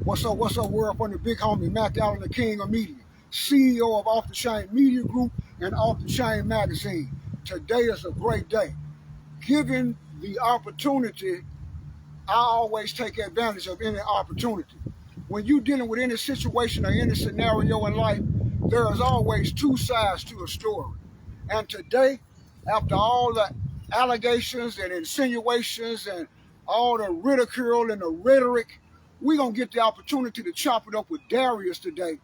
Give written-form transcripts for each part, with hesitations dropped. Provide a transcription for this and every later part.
What's up, world? From the big homie, Mac Allen, the king of media, CEO of Off the Chain Media Group and Off the Chain Magazine. Today is a great day. Given the opportunity, I always take advantage of any opportunity. When you're dealing with any situation or any scenario in life, there is always two sides to a story. And today, after all the allegations and insinuations and all the ridicule and the rhetoric, we're going to get the opportunity to chop it up with Darius today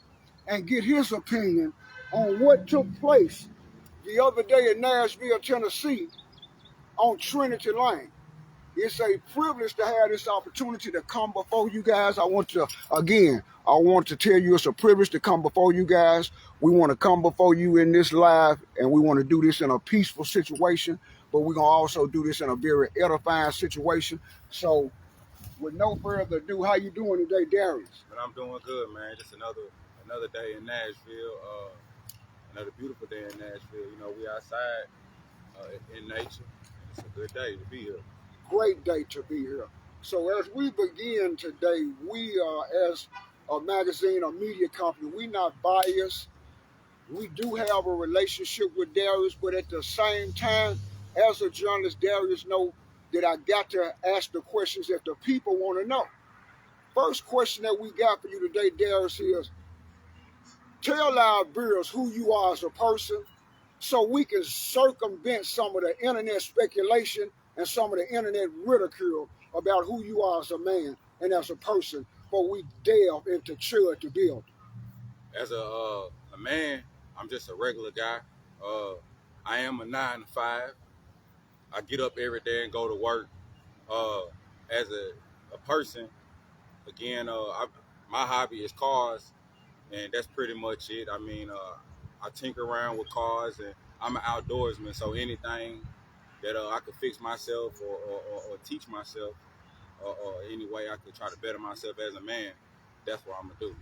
and get his opinion on what took place the other day in Nashville, Tennessee on Trinity Lane. It's a privilege to have this opportunity to come before you guys. I want to tell you it's a privilege to come before you guys. We want to come before you in this live, and we want to do this in a peaceful situation, but we're going to also do this in a very edifying situation. So with no further ado, how you doing today, Darius? But I'm doing good, man. Just another day in Nashville. Another beautiful day in Nashville. You know, we outside in nature. It's a good day to be here. Great day to be here. So as we begin today, we as a magazine, a media company, we not biased. We do have a relationship with Darius, but at the same time, as a journalist, Darius know that I got to ask the questions that the people want to know. First question that we got for you today, Darius, is tell our viewers who you are as a person so we can circumvent some of the internet speculation and some of the internet ridicule about who you are as a man and as a person before we delve into Chud to build. As a man, I'm just a regular guy. I am a 9 to 5. I get up every day and go to work. As a person, again, my hobby is cars, and that's pretty much it. I mean, I tinker around with cars, and I'm an outdoorsman, so anything that I could fix myself or teach myself or any way I could try to better myself as a man, that's what I'm going to do.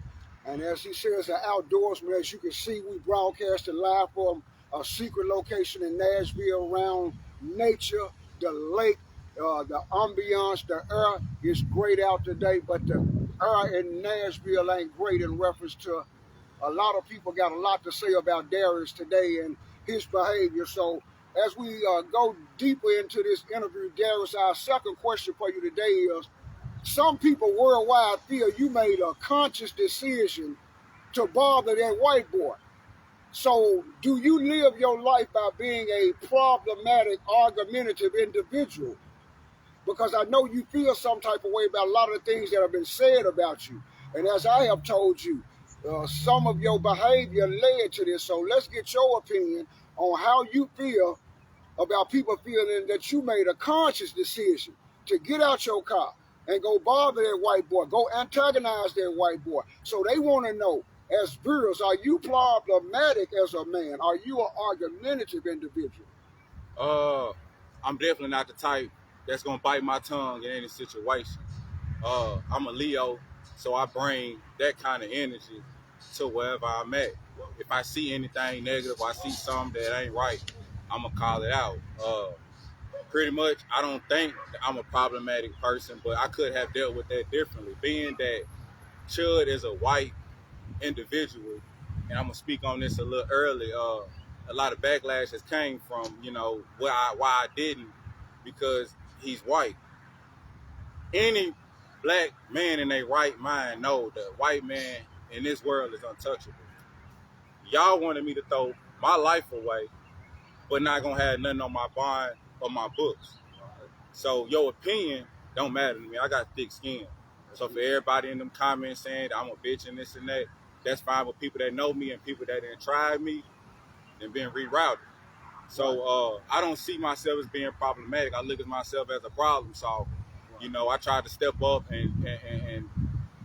And as he says, an outdoorsman, as you can see, we broadcasted live from a secret location in Nashville around nature, the lake, the ambiance, the air is great out today, but the air in Nashville ain't great in reference to a lot of people got a lot to say about Darius today and his behavior. So as we go deeper into this interview, Darius, our second question for you today is, some people worldwide feel you made a conscious decision to bother that white boy. So do you live your life by being a problematic, argumentative individual? Because I know you feel some type of way about a lot of the things that have been said about you. And as I have told you, some of your behavior led to this. So let's get your opinion on how you feel about people feeling that you made a conscious decision to get out your car and go bother that white boy, go antagonize that white boy. So they want to know, as viewers, are you problematic as a man? Are you an argumentative individual? I'm definitely not the type that's going to bite my tongue in any situation. I'm a Leo, so I bring that kind of energy to wherever I'm at. If I see anything negative, I see something that ain't right, I'm going to call it out. Pretty much, I don't think I'm a problematic person, but I could have dealt with that differently. Being that Chud is a white individual, and I'm going to speak on this a little early, a lot of backlash has came from, you know, why I didn't, because he's white. Any black man in their right mind know that white man in this world is untouchable. Y'all wanted me to throw my life away, but not gonna have nothing on my bond or my books. So your opinion don't matter to me. I got thick skin. So for everybody in them comments saying that I'm a bitch and this and that, that's fine with people that know me and people that didn't try me and been rerouted. So I don't see myself as being problematic. I look at myself as a problem solver. You know, I tried to step up and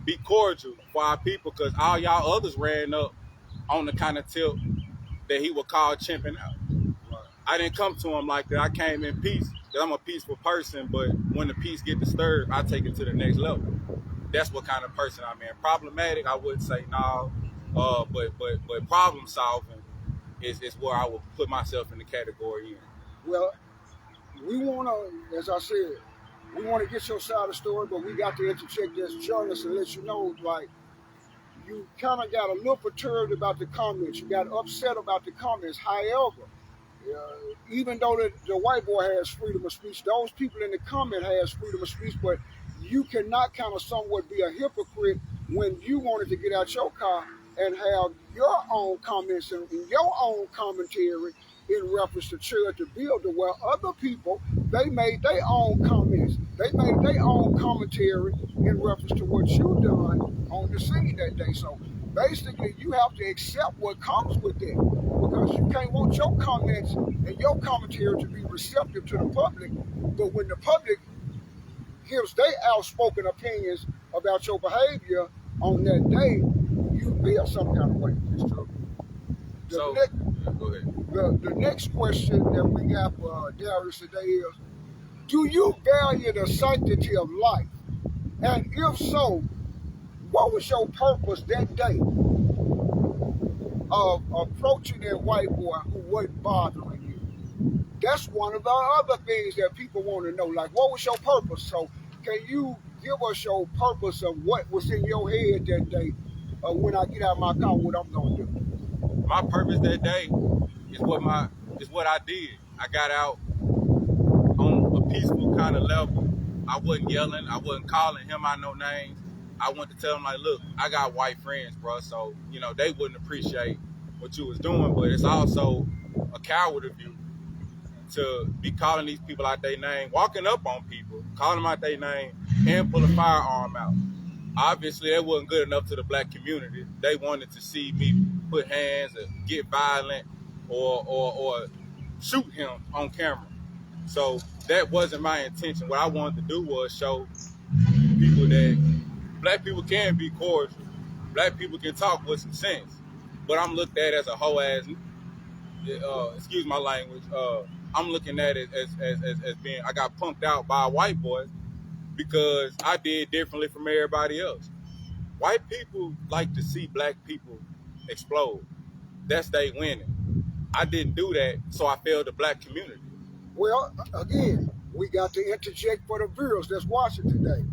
be cordial for our people, because all y'all others ran up on the kind of tip that he would call chimping out. I didn't come to him like that. I came in peace, because I'm a peaceful person, but when the peace get disturbed, I take it to the next level. That's what kind of person I'm in. Problematic, I wouldn't say no, but problem solving is where I would put myself in the category in. Well, we want to, as I said, we want to get your side of the story, but we got to interject this join us and let you know, like, you kind of got a little perturbed about the comments. You got upset about the comments. However, even though the white boy has freedom of speech, those people in the comment has freedom of speech, but you cannot kind of somewhat be a hypocrite when you wanted to get out your car and have your own comments and your own commentary in reference to Chud the Builder, where other people, they made their own comments. They made their own commentary in reference to what you done on the scene that day. So basically, you have to accept what comes with that, because you can't want your comments and your commentary to be receptive to the public, but when the public gives their outspoken opinions about your behavior on that day, you feel some kind of way. It's true. Go ahead. The next question that we got for Darius today is, do you value the sanctity of life? And if so, what was your purpose that day of approaching that white boy who wasn't bothering you? That's one of the other things that people want to know. Like, what was your purpose? So can you give us your purpose of what was in your head that day when I get out of my car, what I'm going to do? My purpose that day is what I did. I got out on a peaceful kind of level. I wasn't yelling. I wasn't calling him out no names. I wanted to tell him, like, look, I got white friends, bro, so, you know, they wouldn't appreciate what you was doing, but it's also a coward of you to be calling these people out their name, walking up on people, calling them out their name, and pull a firearm out. Obviously, that wasn't good enough to the black community. They wanted to see me put hands or get violent or shoot him on camera. So that wasn't my intention. What I wanted to do was show people that black people can be cordial. Black people can talk with some sense. But I'm looked at as a hoe ass, excuse my language, I'm looking at it as being, I got punked out by a white boy because I did differently from everybody else. White people like to see black people explode. That's they winning. I didn't do that, so I failed the black community. Well, again, we got to interject for the viewers that's watching today.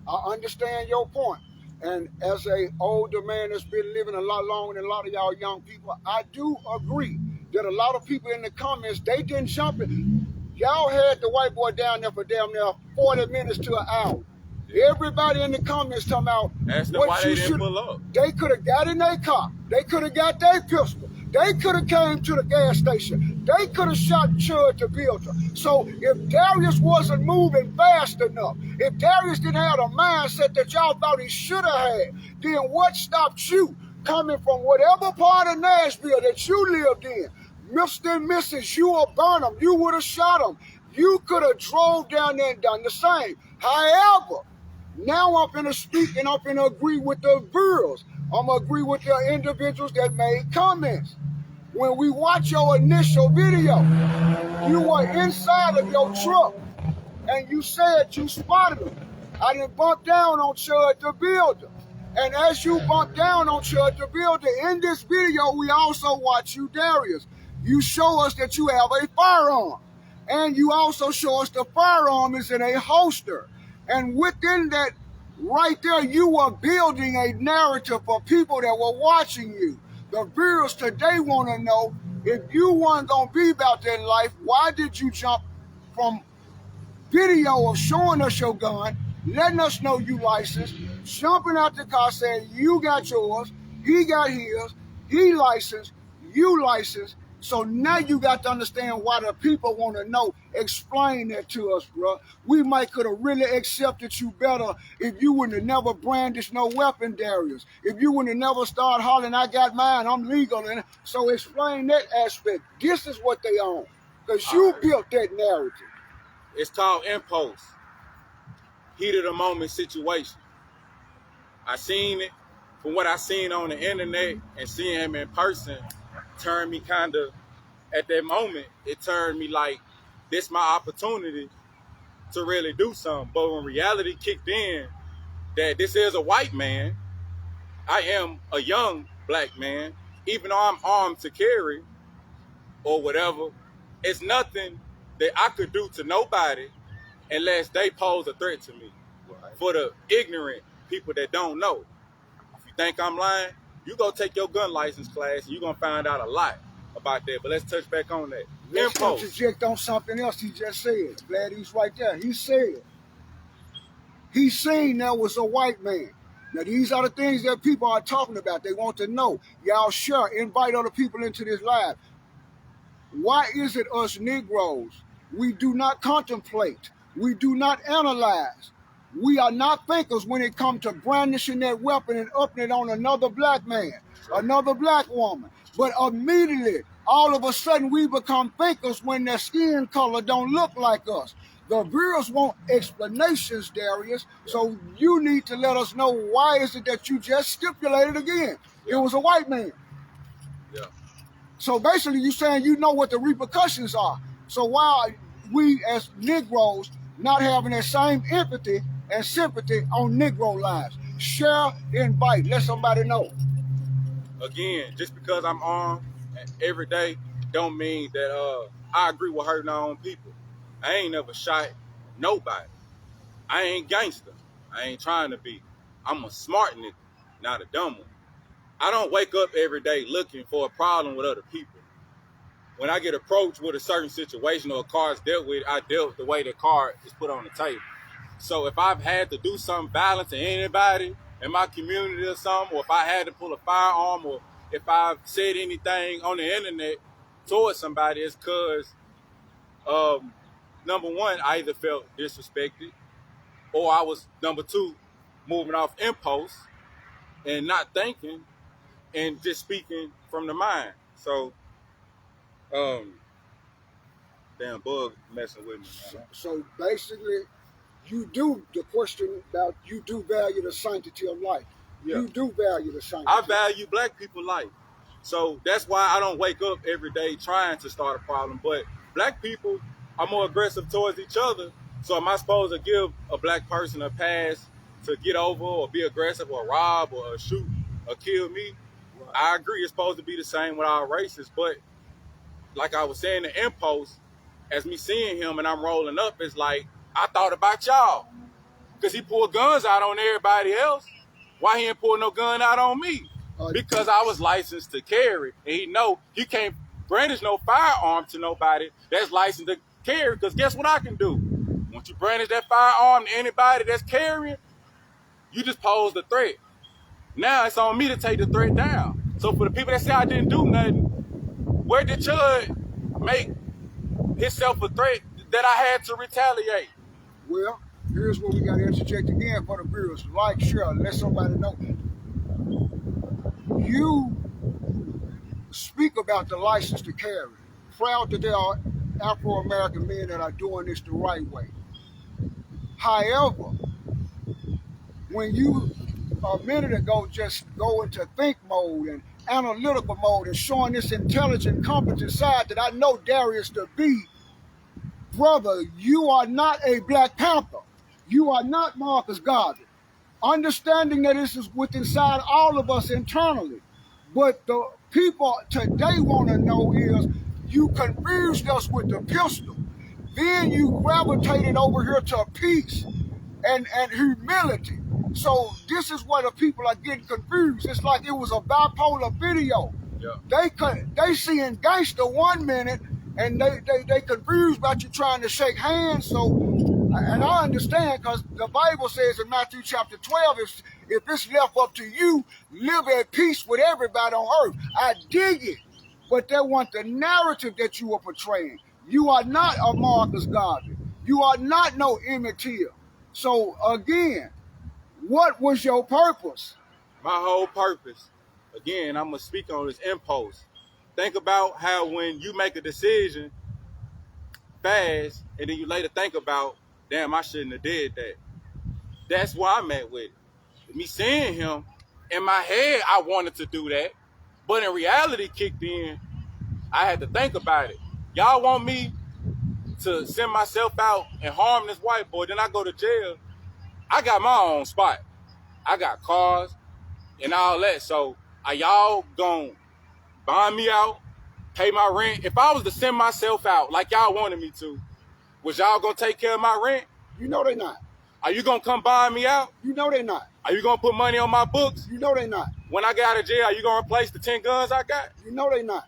I understand your point. And as a older man that's been living a lot longer than a lot of y'all young people, I do agree that a lot of people in the comments, they didn't jump in. Y'all had the white boy down there for damn near 40 minutes to an hour. Everybody in the comments talking about ask them why they didn't pull up. They could have got in their car. They could have got their pistol. They could have came to the gas station. They could have shot Chud the Builder. So if Darius wasn't moving fast enough, if Darius didn't have a mindset that y'all thought he should have had, then what stopped you coming from whatever part of Nashville that you lived in? Mr. and Mrs., you or Burnham, you would have shot him. You could have drove down there and done the same. However, now I'm finna speak and I'm finna agree with the viewers. I'm gonna agree with the individuals that made comments. When we watch your initial video, you were inside of your truck and you said you spotted him. I didn't bump down on Chud the Builder. And as you bumped down on Chud the Builder, in this video, we also watch you, Darius. You show us that you have a firearm. And you also show us the firearm is in a holster. And within that, right there, you were building a narrative for people that were watching you. The viewers today want to know, if you weren't going to be about that life, why did you jump from video of showing us your gun, letting us know you licensed, jumping out the car saying you got yours, he got his, he licensed, you licensed. So now you got to understand why the people want to know. Explain that to us, bro. We might could have really accepted you better if you wouldn't have never brandished no weapon, Darius. If you wouldn't have never started hollering, I got mine, I'm legal. And so explain that aspect. This is what they own. Because you built that narrative. It's called impulse. Heat of the moment situation. I seen it. From what I seen on the internet and seeing him in person, turned me kind of, at that moment, it turned me like, this my opportunity to really do something. But when reality kicked in, that this is a white man, I am a young black man, even though I'm armed to carry or whatever, it's nothing that I could do to nobody unless they pose a threat to me. Right. For the ignorant people that don't know, if you think I'm lying, you go take your gun license class and you're going to find out a lot about that. But let's touch back on that. Let's Impulse. interject on something else he just said. Glad he's right there. He said he seen there was a white man. Now, these are the things that people are talking about. They want to know. Y'all share, invite other people into this live. Why is it us Negroes, we do not contemplate, we do not analyze, we are not thinkers when it comes to brandishing that weapon and upping it on another black man, another black woman. But immediately, all of a sudden, we become thinkers when their skin color don't look like us. The viewers want explanations, Darius, so you need to let us know why is it that you just stipulated again. It was a white man. Yeah. So basically, you're saying you know what the repercussions are. So why we as Negroes not having that same empathy and sympathy on Negro lives? Share, invite, let somebody know. Again, just because I'm armed every day don't mean that I agree with hurting our own people. I ain't never shot nobody. I ain't gangster. I ain't trying to be. I'm a smart nigga, not a dumb one. I don't wake up every day looking for a problem with other people. When I get approached with a certain situation or a card's dealt with, I dealt the way the card is put on the table. So if I've had to do something violent to anybody in my community or something, or if I had to pull a firearm, or if I've said anything on the internet towards somebody, it's because, number one, I either felt disrespected, or I was, number two, moving off impulse and not thinking and just speaking from the mind. So, damn bug messing with me. So basically, you do, the question about you do value the sanctity of life. Yeah. You do value the sanctity. I value black people's life. So that's why I don't wake up every day trying to start a problem. But black people are more aggressive towards each other. So am I supposed to give a black person a pass to get over or be aggressive or rob or shoot or kill me? Right. I agree it's supposed to be the same with our races. But like I was saying, the impulse, as me seeing him and I'm rolling up, it's like, I thought about y'all. Because he pulled guns out on everybody else. Why he ain't pull no gun out on me? Because I was licensed to carry. And he know he can't brandish no firearm to nobody that's licensed to carry. Because guess what I can do? Once you brandish that firearm to anybody that's carrying, you just pose the threat. Now it's on me to take the threat down. So for the people that say I didn't do nothing, where did Chud make himself a threat that I had to retaliate? Well, here's where we got to interject again for the viewers. Like, share, let somebody know. You speak about the license to carry. Proud that there are Afro-American men that are doing this the right way. However, when you a minute ago just go into think mode and analytical mode and showing this intelligent, competent side that I know Darius to be, brother, you are not a Black Panther. You are not Marcus Garvey. Understanding that this is within inside all of us internally. But the people today want to know is you confused us with the pistol. Then you gravitated over here to peace and humility. So this is where the people are getting confused. It's like it was a bipolar video. Yeah. They seeing gangster 1 minute and they confused about you trying to shake hands. So, and I understand because the Bible says in Matthew chapter 12, if it's left up to you, live at peace with everybody on earth. I dig it, but they want the narrative that you are portraying. You are not a Marcus Garvey. You are not no Emmett Till. So again, what was your purpose? My whole purpose, again, I'm going to speak on this impulse. Think about how when you make a decision fast and then you later think about, damn, I shouldn't have did that. That's why I'm at with it. Me seeing him, in my head, I wanted to do that. But in reality kicked in, I had to think about it. Y'all want me to send myself out and harm this white boy, then I go to jail. I got my own spot. I got cars and all that. So are y'all gonna bond me out, pay my rent? If I was to send myself out like y'all wanted me to, was y'all gonna take care of my rent? You know they not. Are you gonna come buy me out? You know they not. Are you gonna put money on my books? You know they not. When I get out of jail, are you gonna replace the 10 guns I got? You know they not.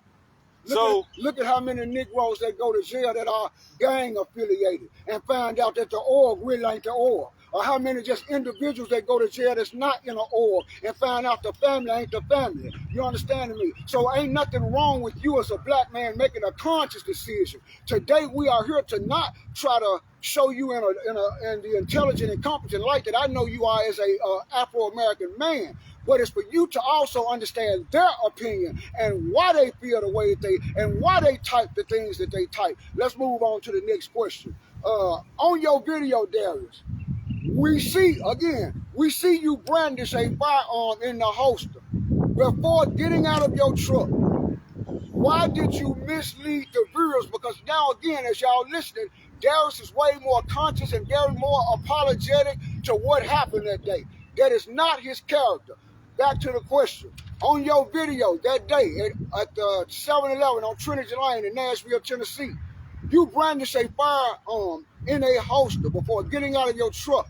Look at how many Negroes that go to jail that are gang affiliated and find out that the org really ain't the org. Or how many just individuals that go to jail that's not in an org and find out the family ain't the family. You understanding me? So ain't nothing wrong with you as a black man making a conscious decision. Today we are here to not try to show you in the intelligent and competent light that I know you are as a Afro-American man. But it's for you to also understand their opinion and why they feel the way they and why they type the things that they type. Let's move on to the next question. On your video, Darius, we see you brandish a firearm in the holster before getting out of your truck. Why did you mislead the viewers? Because now again, as y'all listening, Darius is way more conscious and very more apologetic to what happened that day. That is not his character. Back to the question. On your video that day at the 7-Eleven on Trinity Lane in Nashville, Tennessee, you brandished a firearm in a holster before getting out of your truck.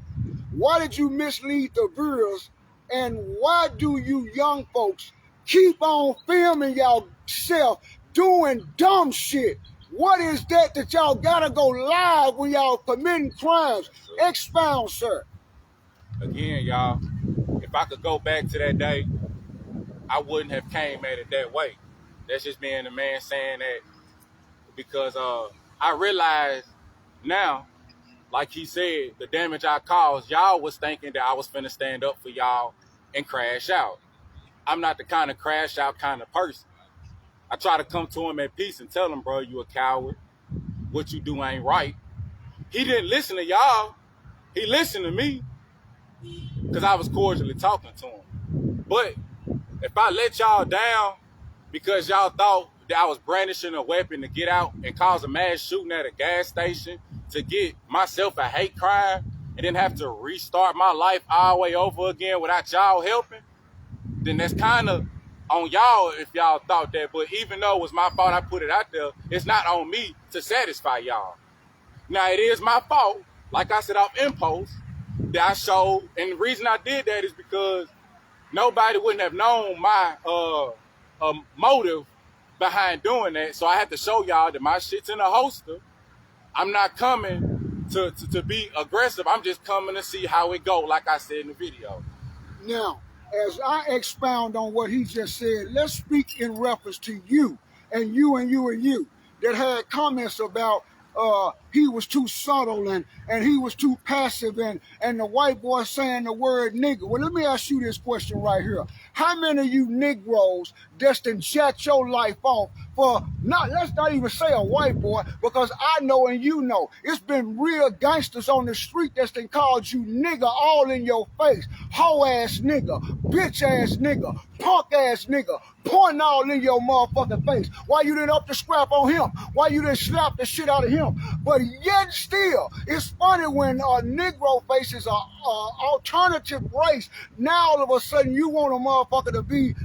Why did you mislead the viewers? And why do you young folks keep on filming yourself doing dumb shit? What is that y'all gotta go live when y'all committing crimes? Expound, sir. Again, y'all, if I could go back to that day, I wouldn't have came at it that way. That's just being the man saying that because I realize now, like he said, the damage I caused, y'all was thinking that I was finna stand up for y'all and crash out. I'm not the kind of crash out kind of person. I try to come to him at peace and tell him, bro, you a coward. What you do ain't right. He didn't listen to y'all. He listened to me because I was cordially talking to him. But if I let y'all down because y'all thought that I was brandishing a weapon to get out and cause a mass shooting at a gas station to get myself a hate crime and then have to restart my life all the way over again without y'all helping, then that's kind of on y'all if y'all thought that. But even though it was my fault I put it out there, it's not on me to satisfy y'all. Now, it is my fault, like I said, off impulse, that I showed. And the reason I did that is because nobody wouldn't have known my motive behind doing that. So I had to show y'all that my shit's in a holster. I'm not coming to be aggressive. I'm just coming to see how it go, like I said in the video. Now, as I expound on what he just said, let's speak in reference to you and you and you and you that had comments about he was too subtle and he was too passive and the white boy saying the word nigger. Well, let me ask you this question right here. How many of you Negroes destined jack your life off for let's not even say a white boy, because I know and you know it's been real gangsters on the street that's been called you nigger all in your face. Hoe ass nigger, bitch ass nigger, punk ass nigger, pointing all in your motherfucking face. Why you didn't up the scrap on him? Why you didn't slap the shit out of him? But yet still, it's funny when a Negro faces a alternative race. Now all of a sudden you want a motherfucker to be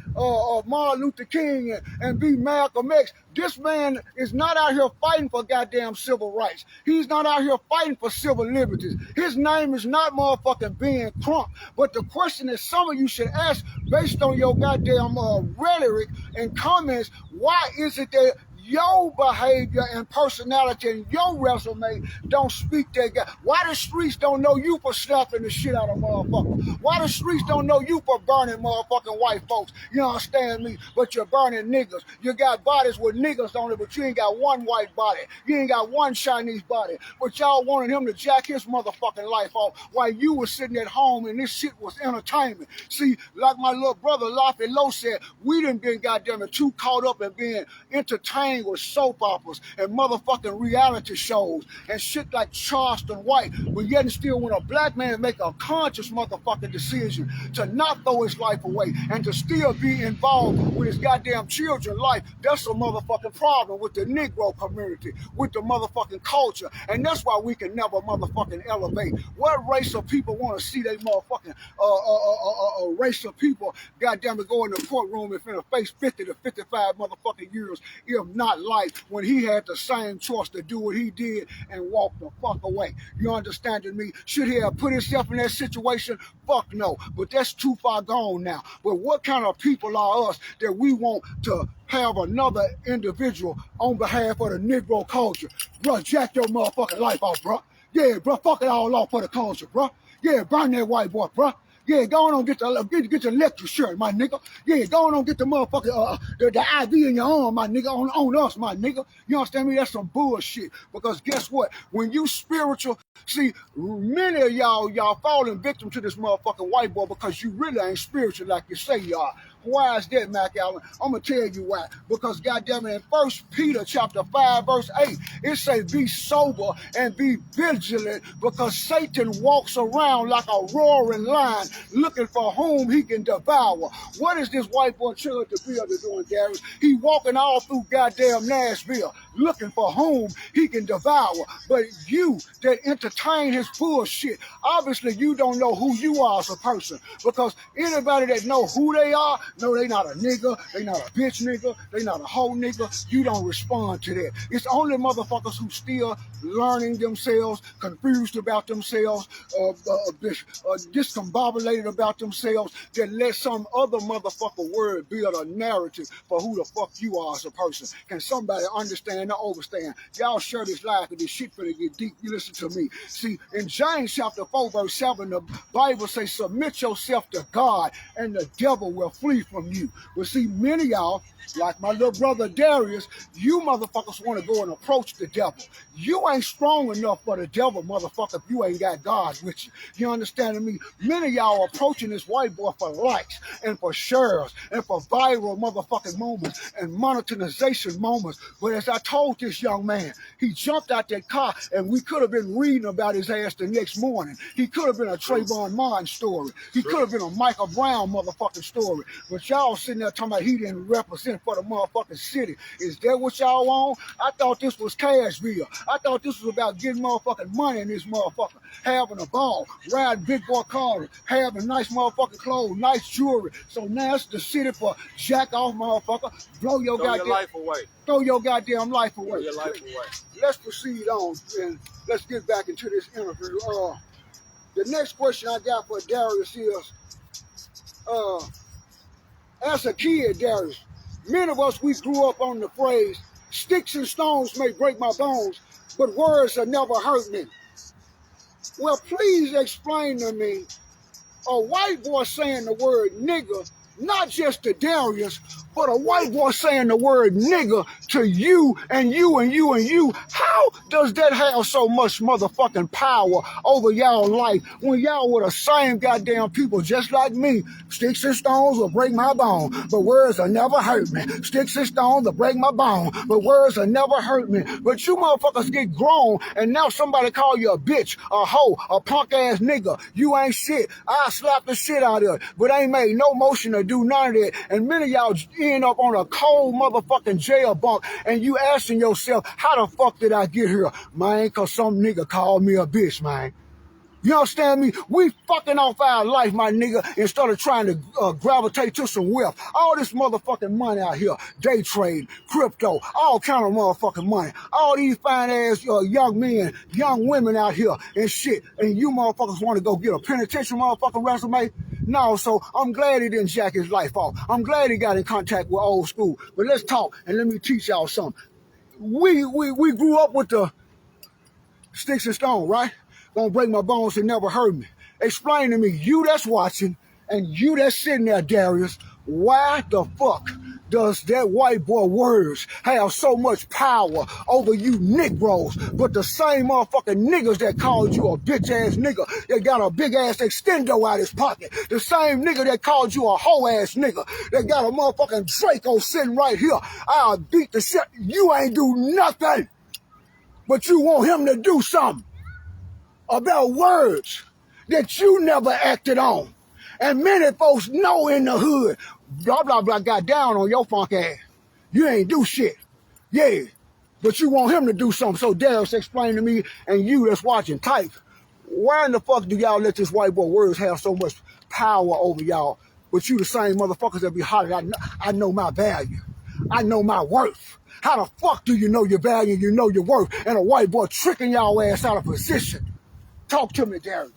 Martin Luther King and be Malcolm X. This man is not out here fighting for goddamn civil rights. He's not out here fighting for civil liberties. His name is not motherfucking Ben Crump. But the question that some of you should ask based on your goddamn rhetoric and comments, why is it that your behavior and personality and your resume don't speak that guy? Why the streets don't know you for slapping the shit out of motherfuckers? Why the streets don't know you for burning motherfucking white folks? You understand me? But you're burning niggas. You got bodies with niggas on it, but you ain't got one white body. You ain't got one Chinese body. But y'all wanted him to jack his motherfucking life off while you was sitting at home and this shit was entertainment. See, like my little brother Laffy Lowe said, we done been goddamn too caught up in being entertained with soap operas and motherfucking reality shows and shit like Charleston White, but yet and still when a black man make a conscious motherfucking decision to not throw his life away and to still be involved with his goddamn children's life, that's a motherfucking problem with the Negro community, with the motherfucking culture, and that's why we can never motherfucking elevate. What race of people want to see they motherfucking race of people goddamn it go in the courtroom and finna face 50 to 55 motherfucking years if not not like when he had the same choice to do what he did and walk the fuck away. You understanding me? Should he have put himself in that situation? Fuck no. But that's too far gone now. But what kind of people are us that we want to have another individual on behalf of the Negro culture? Bro, jack your motherfucking life off, bro. Yeah, bro, fuck it all off for the culture, bro. Yeah, burn that white boy, bro. Yeah, go on get the electric shirt, my nigga. Yeah, go on get the motherfucking the IV in your arm, my nigga, on us, my nigga. You understand me? That's some bullshit. Because guess what? When you spiritual, see, many of y'all falling victim to this motherfucking white boy because you really ain't spiritual like you say you are. Why is that, Mac Allen? I'm going to tell you why. Because, goddamn it, in 1 Peter chapter 5, verse 8, it say, be sober and be vigilant because Satan walks around like a roaring lion looking for whom he can devour. What is this white boy Chud the builder doing, Darius? He walking all through goddamn Nashville looking for whom he can devour. But you that entertain his bullshit, obviously you don't know who you are as a person. Because anybody that know who they are, no, they not a nigga, they not a bitch nigga, they not a hoe nigga. You don't respond to that. It's only motherfuckers who still learning themselves, confused about themselves, discombobulated about themselves, that let some other motherfucker word build a narrative for who the fuck you are as a person. Can somebody understand or overstand? Y'all share this life and this shit finna get deep. You listen to me. See, in James chapter 4, verse 7, the Bible says, submit yourself to God and the devil will flee from you. But see, many of y'all, like my little brother Darius, you motherfuckers want to go and approach the devil. You ain't strong enough for the devil, motherfucker, if you ain't got God with you. You understanding me? Many of y'all approaching this white boy for likes and for shares and for viral motherfucking moments and monetization moments. But as I told this young man, he jumped out that car and we could have been reading about his ass the next morning. He could have been a Trayvon Martin story. He could have been a Michael Brown motherfucking story. But y'all sitting there talking about he didn't represent for the motherfucking city. Is that what y'all want? I thought this was Cashville. I thought this was about getting motherfucking money in this motherfucker, having a ball, riding big boy cars, having nice motherfucking clothes, nice jewelry. So now it's the city for jack off motherfucker, blow your goddamn life away. Throw your goddamn life away. Throw your life away. Let's proceed on and let's get back into this interview. The next question I got for Darius is, as a kid, Darius, many of us, we grew up on the phrase, sticks and stones may break my bones, but words have never hurt me. Well, please explain to me, a white boy saying the word nigger, not just to Darius, but a white boy saying the word nigger to you and you and you and you. How does that have so much motherfucking power over y'all life when y'all were the same goddamn people just like me? Sticks and stones will break my bone, but words will never hurt me. Sticks and stones will break my bone, but words will never hurt me. But you motherfuckers get grown and now somebody call you a bitch, a hoe, a punk ass nigga. You ain't shit. I slap the shit out of it, but ain't made no motion to do none of that. And many of y'all end up on a cold motherfucking jail bunk and you asking yourself, how the fuck did I get here? Man, cause some nigga called me a bitch, man. You understand me? We fucking off our life, my nigga, instead of trying to gravitate to some wealth. All this motherfucking money out here, day trade, crypto, all kind of motherfucking money. All these fine ass young men, young women out here and shit. And you motherfuckers want to go get a penitentiary motherfucking resume? No, so I'm glad he didn't jack his life off. I'm glad he got in contact with old school. But let's talk and let me teach y'all something. We grew up with the sticks and stones, right? Gonna break my bones and never hurt me. Explain to me, you that's watching and you that's sitting there, Darius, why the fuck does that white boy words have so much power over you Negroes, but the same motherfucking niggas that called you a bitch ass nigga, that got a big ass extendo out his pocket, the same nigga that called you a hoe ass nigga, that got a motherfucking Draco sitting right here, I'll beat the shit, you ain't do nothing, but you want him to do something about words that you never acted on. And many folks know in the hood, blah, blah, blah, got down on your funk ass. You ain't do shit. Yeah, but you want him to do something. So Darius, explain to me, and you that's watching, type, why in the fuck do y'all let this white boy words have so much power over y'all, but you the same motherfuckers that be hollering, I know my value. I know my worth. How the fuck do you know your value and you know your worth and a white boy tricking y'all ass out of position? Talk to me, Darius.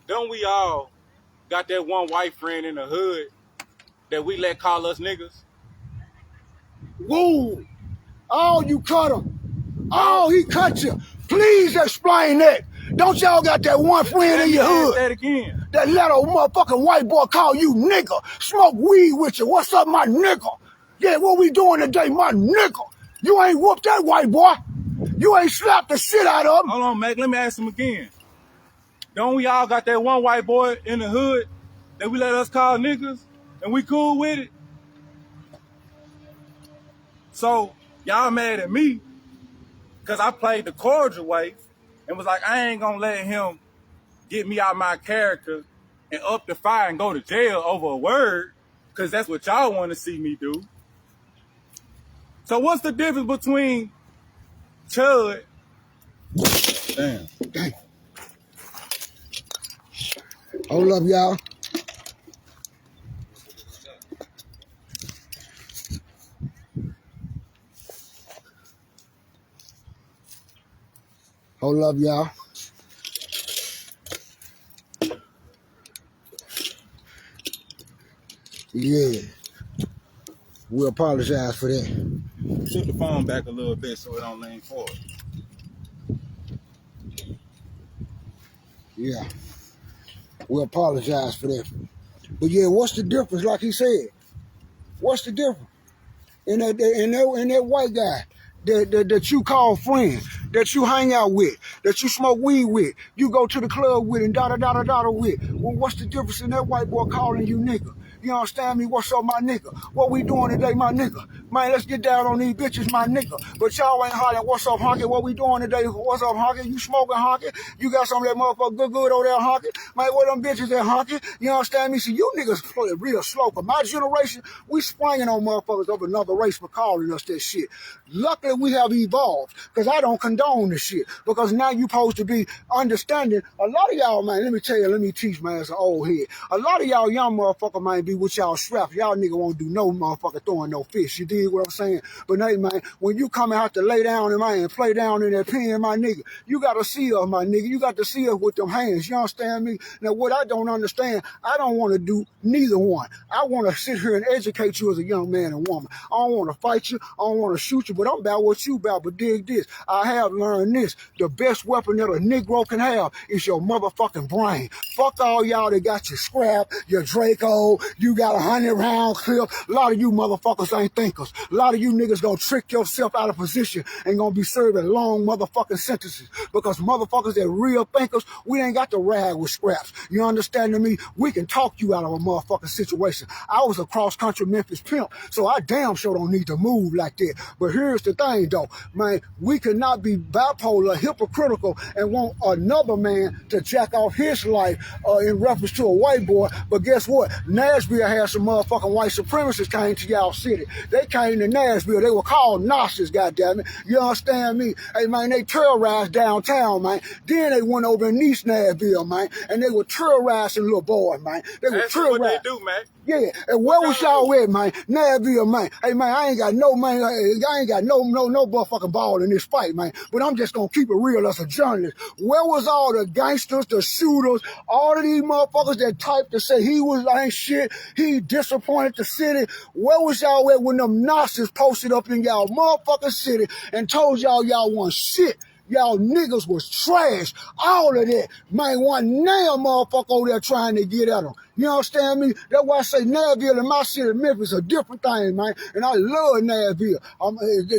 Don't we all got that one white friend in the hood that we let call us niggas? Woo! Oh, you cut him. Oh, he cut you. Please explain that. Don't y'all got that one friend in your hood that again. that let a motherfucking white boy call you nigga, smoke weed with you? What's up, my nigga? Yeah, what we doing today, my nigga? You ain't whooped that white boy. You ain't slapped the shit out of him. Hold on, Mac. Let me ask him again. Don't we all got that one white boy in the hood that we let us call niggas and we cool with it? So y'all mad at me because I played the cordial way and was like, I ain't gonna let him get me out my character and up the fire and go to jail over a word, because that's what y'all want to see me do. So what's the difference between Chud? Damn. Hold up, y'all. Hold up, y'all. Yeah. We apologize for that. Shift the phone back a little bit so it don't lean forward. Yeah. We apologize for that. But yeah, what's the difference? Like he said, what's the difference in that white guy that you call friend, that you hang out with, that you smoke weed with, you go to the club with, and da with? Well, what's the difference in that white boy calling you nigga? You understand me? What's up, my nigga? What we doing today, my nigga? Man, let's get down on these bitches, my nigga. But y'all ain't hollering, what's up, honky? What we doing today? What's up, honky? You smoking, honky? You got some of that motherfucker good over there, honky? Man, what them bitches at, honky? You understand me? See, you niggas play real slow. For my generation, we spranging on motherfuckers of another race for calling us that shit. Luckily, we have evolved, because I don't condone this shit. Because now you supposed to be understanding. A lot of y'all, man, let me tell you, let me teach, man, as an old head. A lot of y'all young motherfucker, man, be with y'all straps. Y'all nigga won't do no motherfucker throwing no fish. You dig what I'm saying? But hey, man, when you come out to lay down and man, play down in that pen, my nigga, you got to see us, my nigga. You got to see us with them hands. You understand me? Now, what I don't understand, I don't want to do neither one. I want to sit here and educate you as a young man and woman. I don't want to fight you. I don't want to shoot you, but I'm about what you about. But dig this. I have learned this. The best weapon that a Negro can have is your motherfucking brain. Fuck all y'all that got your scrap, your Draco, you got 100-round clip. A lot of you motherfuckers ain't thinkers. A lot of you niggas gonna trick yourself out of position and gonna be serving long motherfucking sentences. Because motherfuckers that real thinkers, we ain't got to rag with scraps. You understand me? We can talk you out of a motherfucking situation. I was a cross-country Memphis pimp, so I damn sure don't need to move like that. But here's the thing, though. Man, we cannot be bipolar, hypocritical, and want another man to jack off his life in reference to a white boy. But guess what? Nashville had some motherfucking white supremacists came to y'all city. They came to Nashville. They were called Nazis, goddammit. You understand me? Hey, man, they terrorized downtown, man. Then they went over in East Nashville, man, and they were terrorizing little boys, man. They were terrorizing. What they do, man. Yeah, and where was y'all at, man? Nashville, man. Hey, man, I ain't got no, man, I ain't got no motherfucking ball in this fight, man. But I'm just gonna keep it real as a journalist. Where was all the gangsters, the shooters, all of these motherfuckers that typed to say he was ain't shit, he disappointed the city? Where was y'all at when them Nazis posted up in y'all motherfucking city and told y'all wasn't shit? Y'all niggas was trash. All of that. Man, one nail motherfucker over there trying to get at them. You understand me? That's why I say Nashville and my city, Memphis, a different thing, man. And I love Nashville.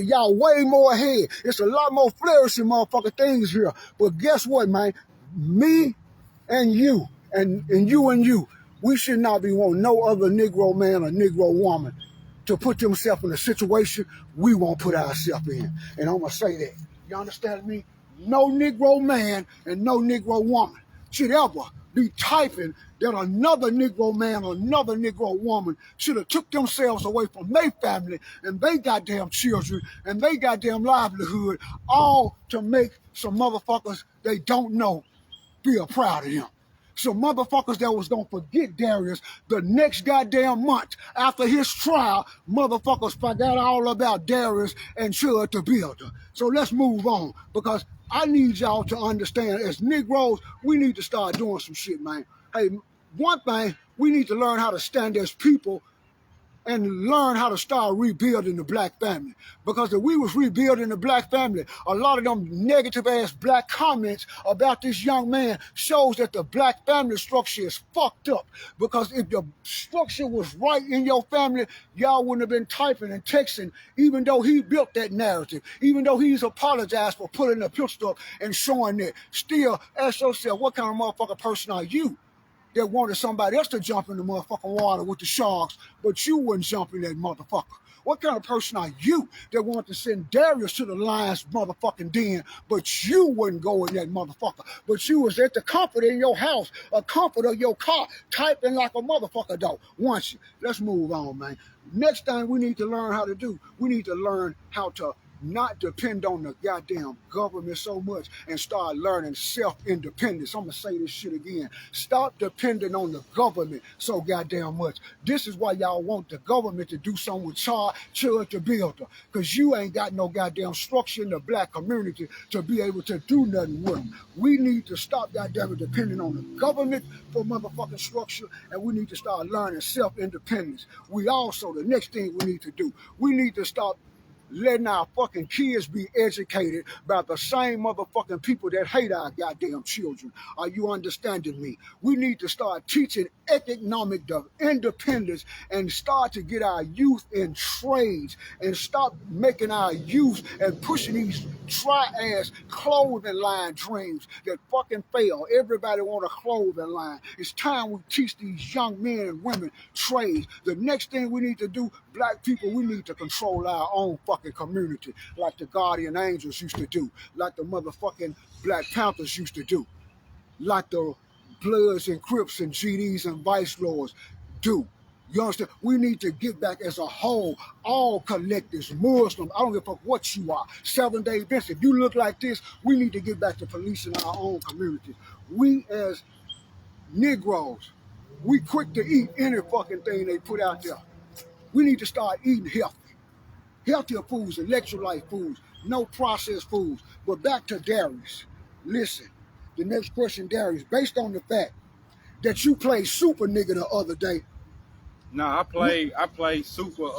Y'all way more ahead. It's a lot more flourishing motherfucking things here. But guess what, man? Me and you, and you, we should not be wanting no other Negro man or Negro woman to put themselves in a situation we won't put ourselves in. And I'm going to say that. You understand me? No Negro man and no Negro woman should ever be typing that another Negro man or another Negro woman should have took themselves away from their family and they goddamn children and they goddamn livelihood, all to make some motherfuckers they don't know feel proud of them. Some motherfuckers that was gonna forget Darius the next goddamn month after his trial, motherfuckers forgot all about Darius and Chud the Builder. So let's move on, because I need y'all to understand, as Negroes, we need to start doing some shit, man. Hey, one thing, we need to learn how to stand as people and learn how to start rebuilding the black family. Because if we was rebuilding the black family, a lot of them negative ass black comments about this young man shows that the black family structure is fucked up. Because if the structure was right in your family, y'all wouldn't have been typing and texting, even though he built that narrative, even though he's apologized for pulling a pistol up and showing it. Still, ask yourself, what kind of motherfucking person are you that wanted somebody else to jump in the motherfucking water with the sharks, but you wouldn't jump in that motherfucker? What kind of person are you that wanted to send Darius to the lion's motherfucking den, but you wouldn't go in that motherfucker? But you was at the comfort in your house, a comfort of your car, typing like a motherfucker though. Once you, let's move on, man. Next thing we need to learn how to do, we need to learn how to not depend on the goddamn government so much and start learning self-independence. I'm gonna say this shit again. Stop depending on the government so goddamn much. This is why y'all want the government to do something with Chud the Builder, because you ain't got no goddamn structure in the black community to be able to do nothing with them. We need to stop goddamn depending on the government for motherfucking structure, and we need to start learning self-independence. We also, the next thing we need to do, we need to stop letting our fucking kids be educated by the same motherfucking people that hate our goddamn children. Are you understanding me? We need to start teaching economic independence and start to get our youth in trades and stop making our youth and pushing these try-ass clothing line dreams that fucking fail. Everybody want a clothing line. It's time we teach these young men and women trades. The next thing we need to do, black people, we need to control our own fucking community like the Guardian Angels used to do, like the motherfucking Black Panthers used to do, like the Bloods and Crips and GDs and Vice Lords do. You understand? We need to get back as a whole, all collectives, Muslims, I don't give a fuck what you are, 7-Day Adventists. If you look like this, we need to get back to policing our own communities. We as Negroes, we quick to eat any fucking thing they put out there. We need to start eating healthy. Healthier foods, electrolyte foods, no processed foods. But back to Darius. Listen, the next question, Darius, based on the fact that you played super nigga the other day. Nah, I played super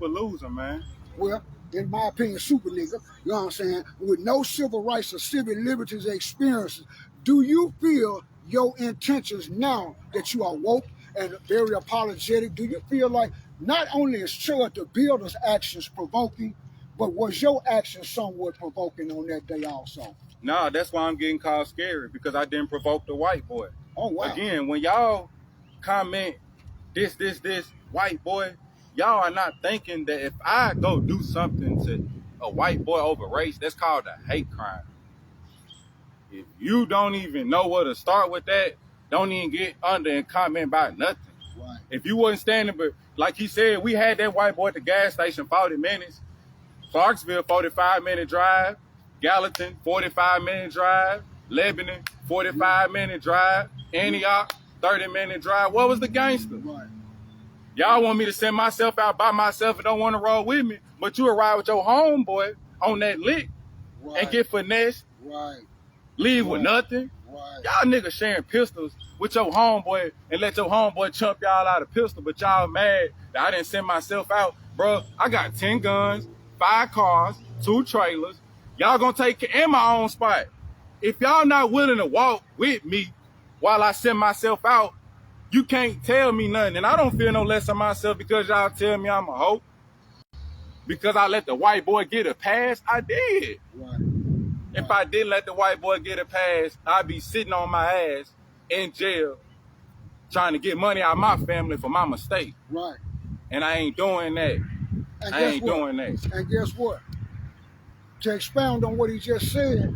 loser, man. Well, in my opinion, super nigga, you know what I'm saying, with no civil rights or civil liberties experiences, do you feel your intentions now that you are woke and very apologetic, do you feel like not only is Chud the Builder's actions provoking, but was your actions somewhat provoking on that day also? Nah, that's why I'm getting called scary, because I didn't provoke the white boy. Oh, wow. Again, when y'all comment this, white boy, y'all are not thinking that if I go do something to a white boy over race, that's called a hate crime. If you don't even know where to start with that, don't even get under and comment about nothing. Right. If you wasn't standing, but like he said, we had that white boy at the gas station 40 minutes. Clarksville, 45-minute drive. Gallatin, 45-minute drive. Lebanon, 45-minute drive. Antioch, 30-minute drive. What was the gangster? Right. Y'all want me to send myself out by myself and don't want to roll with me, but you ride with your homeboy on that lick and get finessed. Right. Leave with nothing. Right. Y'all niggas sharing pistols with your homeboy and let your homeboy chump y'all out a pistol, but y'all mad that I didn't send myself out. Bro, I got 10 guns, 5 cars, 2 trailers. Y'all gonna take in my own spot. If y'all not willing to walk with me while I send myself out, you can't tell me nothing. And I don't feel no less of myself because y'all tell me I'm a hoe. Because I let the white boy get a pass, I did. Right. If I didn't let the white boy get a pass, I'd be sitting on my ass in jail trying to get money out of my family for my mistake. Right. And I ain't doing that. And I ain't doing that. And guess what? To expound on what he just said,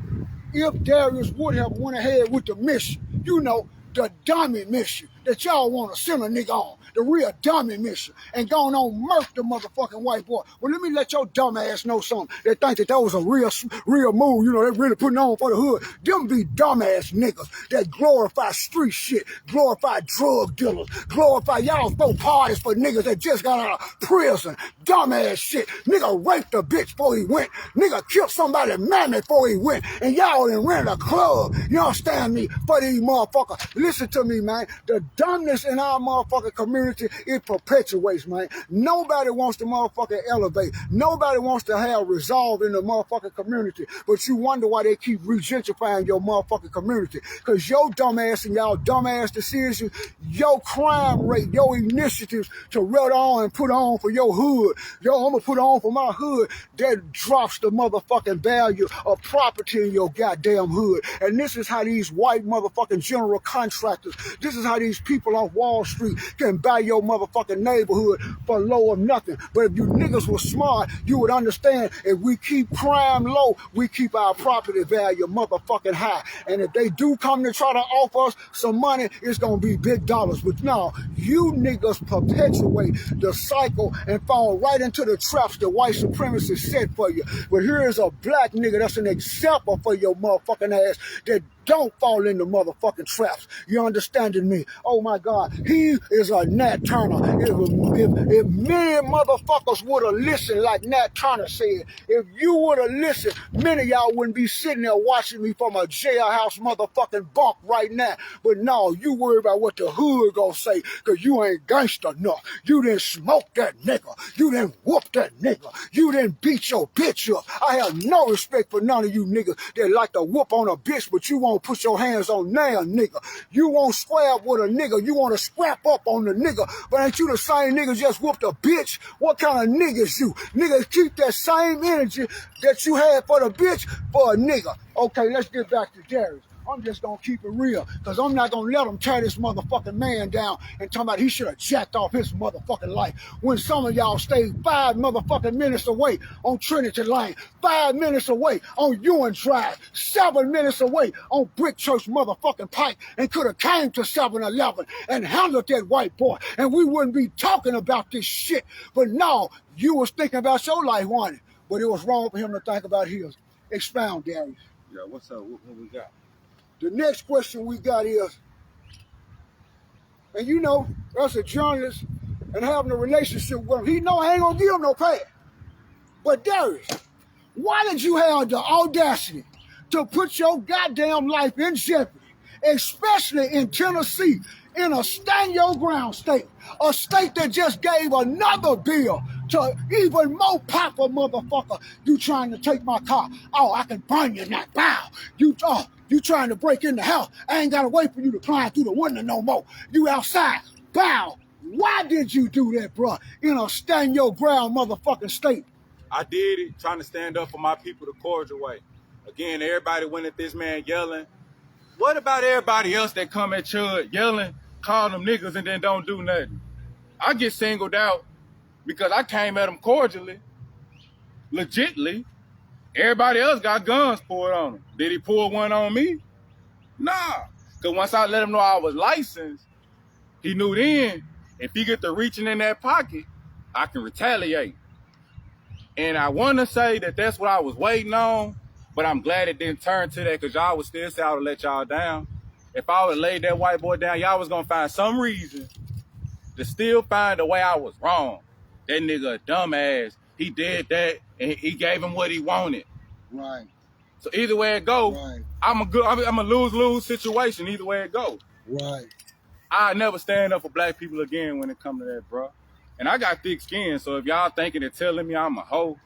if Darius would have went ahead with the mission, you know, the dummy mission, that y'all want to send a nigga on, the real dummy mission, and going on murk the motherfucking white boy. Well, let me let your dumb ass know something. They think that was a real move, you know, they really putting on for the hood. Them be dumbass niggas that glorify street shit, glorify drug dealers, glorify y'all throw parties for niggas that just got out of prison. Dumbass shit. Nigga raped a bitch before he went. Nigga killed somebody mammy before he went. And y'all done rented a club. You understand me? For these motherfuckers. Listen to me, man. The dumbness in our motherfucking community, it perpetuates, man. Nobody wants to motherfucking elevate. Nobody wants to have resolve in the motherfucking community. But you wonder why they keep regentrifying your motherfucking community. Because your dumbass and y'all dumbass decisions, your crime rate, your initiatives to run on and put on for your hood, yo, I'm gonna put on for my hood, that drops the motherfucking value of property in your goddamn hood. And this is how these white motherfucking general contractors, this is how these people off Wall Street can buy your motherfucking neighborhood for low of nothing. But if you niggas were smart, you would understand if we keep crime low, we keep our property value motherfucking high. And if they do come to try to offer us some money, it's gonna be big dollars. But no, you niggas perpetuate the cycle and fall right into the traps the white supremacists set for you. But here is a black nigga that's an example for your motherfucking ass that don't fall into motherfucking traps. You understanding me? Oh my God, he is a Nat Turner. If many motherfuckers would have listened like Nat Turner said, if you would have listened, many of y'all wouldn't be sitting there watching me from a jailhouse motherfucking bunk right now. But no, you worry about what the hood gonna say, cause you ain't gangster enough. You didn't smoke that nigga. You didn't whoop that nigga. You didn't beat your bitch up. I have no respect for none of you niggas that like to whoop on a bitch, but you won't put your hands on now, nigga. You won't square up with a nigga. You want to scrap up on the nigga. But ain't you the same nigga just whooped a bitch? What kind of niggas you? Niggas keep that same energy that you had for the bitch for a nigga. Okay, let's get back to Darius. I'm just gonna keep it real, because I'm not gonna let them tear this motherfucking man down and talk about he should have jacked off his motherfucking life. When some of y'all stayed 5 motherfucking minutes away on Trinity Lane, 5 minutes away on Ewan Drive, 7 minutes away on Brick Church motherfucking Pike, and could have came to 7-Eleven and handled that white boy, and we wouldn't be talking about this shit. But no, you was thinking about your life, wasn't it? But it was wrong for him to think about his. Expound, Darius. Yeah, what's up? What we got? The next question we got is, and you know, as a journalist and having a relationship with him, he know I ain't gonna give him no pay. But Darius, why did you have the audacity to put your goddamn life in jeopardy, especially in Tennessee, in a stand your ground state, a state that just gave another bill to even more papa motherfucker? You trying to take my car? Oh, I can burn you now. Bow. You trying to break in the house? I ain't gotta wait for you to climb through the window no more. You outside. Bow. Why did you do that, bro? In a stand your ground motherfucking state. I did it trying to stand up for my people the cordial way. Again, everybody went at this man yelling. What about everybody else that come at Chud yelling, call them niggas, and then don't do nothing? I get singled out because I came at them cordially, legitly. Everybody else got guns pulled on him. Did he pull one on me? Nah. Because once I let him know I was licensed, he knew then, if he get to reaching in that pocket, I can retaliate. And I want to say that that's what I was waiting on, but I'm glad it didn't turn to that, because y'all would still say I would let y'all down. If I would have laid that white boy down, y'all was going to find some reason to still find the way I was wrong. That nigga a dumbass. He did that, and he gave him what he wanted. Right. So either way it go, right. I'm a lose-lose situation. Either way it go. Right. I never stand up for black people again when it comes to that, bro. And I got thick skin, so if y'all thinking and telling me I'm a hoe,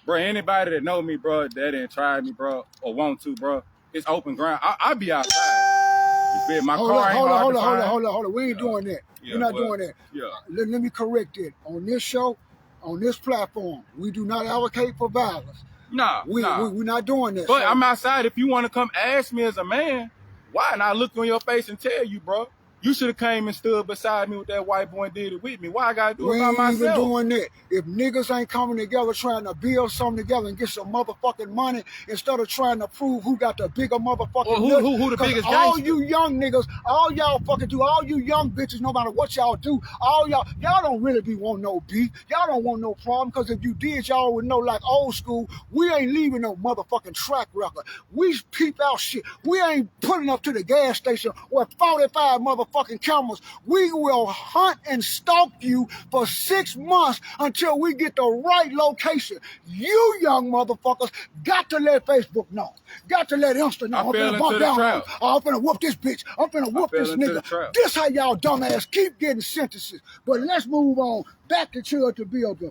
bro, anybody that know me, bro, that didn't try me, bro, or want to, bro, it's open ground. I be outside. You feel my car ain't hard to find. Hold on. We ain't doing that. Yeah, We're not doing that. Yeah. Let me correct it. On this show, on this platform, we do not advocate for violence. Nah. We're not doing that. But so I'm outside. If you want to come ask me as a man, why? And I look on your face and tell you, bro. You should have came and stood beside me with that white boy and did it with me. Why I gotta do We it by ain't myself? even doing that. If niggas ain't coming together trying to build something together and get some motherfucking money instead of trying to prove who got the bigger motherfucking Or who the biggest all gangster? you young niggas, all y'all fucking do, all you young bitches, no matter what y'all do, all y'all don't really be want no beef. Y'all don't want no problem, because if you did, y'all would know, like old school, we ain't leaving no motherfucking track record. We peep out shit. We ain't putting up to the gas station with 45 motherfucking cameras. We will hunt and stalk you for 6 months until we get the right location. You young motherfuckers got to let Facebook know. Got to let Insta know. I fell into the trap. I'm finna whoop this bitch. I'm finna whoop this nigga. This how y'all dumbass keep getting sentences. But let's move on. Back to Chud to builder.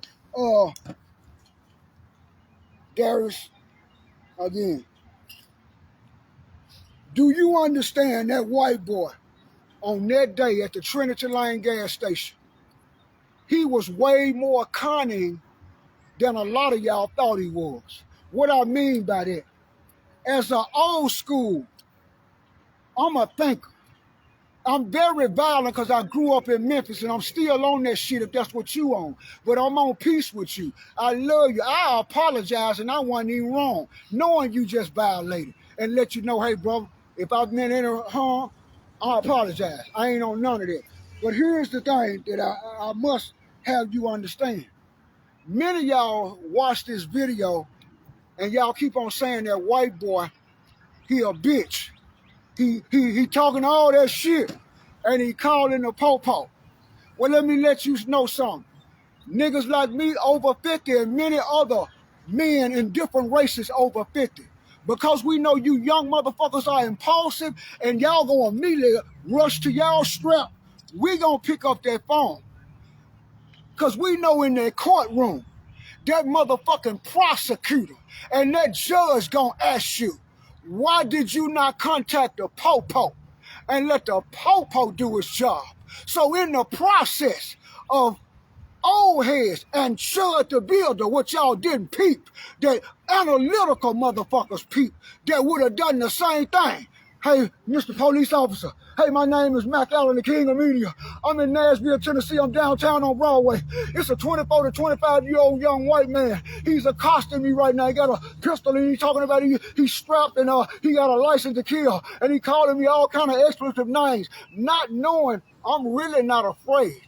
Darius, again. Do you understand that white boy on that day at the Trinity Lane gas station? He was way more cunning than a lot of y'all thought he was. What I mean by that, as an old school, I'm a thinker. I'm very violent because I grew up in Memphis, and I'm still on that shit if that's what you on. But I'm on peace with you. I love you. I apologize, and I wasn't even wrong, knowing you just violated, and let you know, hey, brother, if I've meant any harm, I apologize. I ain't on none of that. But here's the thing that I must have you understand. Many of y'all watch this video, and y'all keep on saying that white boy, he a bitch. He talking all that shit, and he calling the po-po. Well, let me let you know something. Niggas like me over 50 and many other men in different races over 50. Because we know you young motherfuckers are impulsive and y'all gonna immediately rush to y'all strap, we gonna pick up that phone. Because we know in that courtroom, that motherfucking prosecutor and that judge gonna ask you, why did you not contact the po-po and let the po-po do his job? So in the process of old heads and Chud the builder, what y'all didn't peep, that analytical motherfuckers peep, that would have done the same thing. Hey, Mr. Police Officer. Hey, my name is Mac Allen, the King of Media. I'm in Nashville, Tennessee. I'm downtown on Broadway. It's a 24 to 25-year-old young white man. He's accosting me right now. He got a pistol and he's talking about he's strapped and he got a license to kill. And he calling me all kind of expletive names, not knowing I'm really not afraid.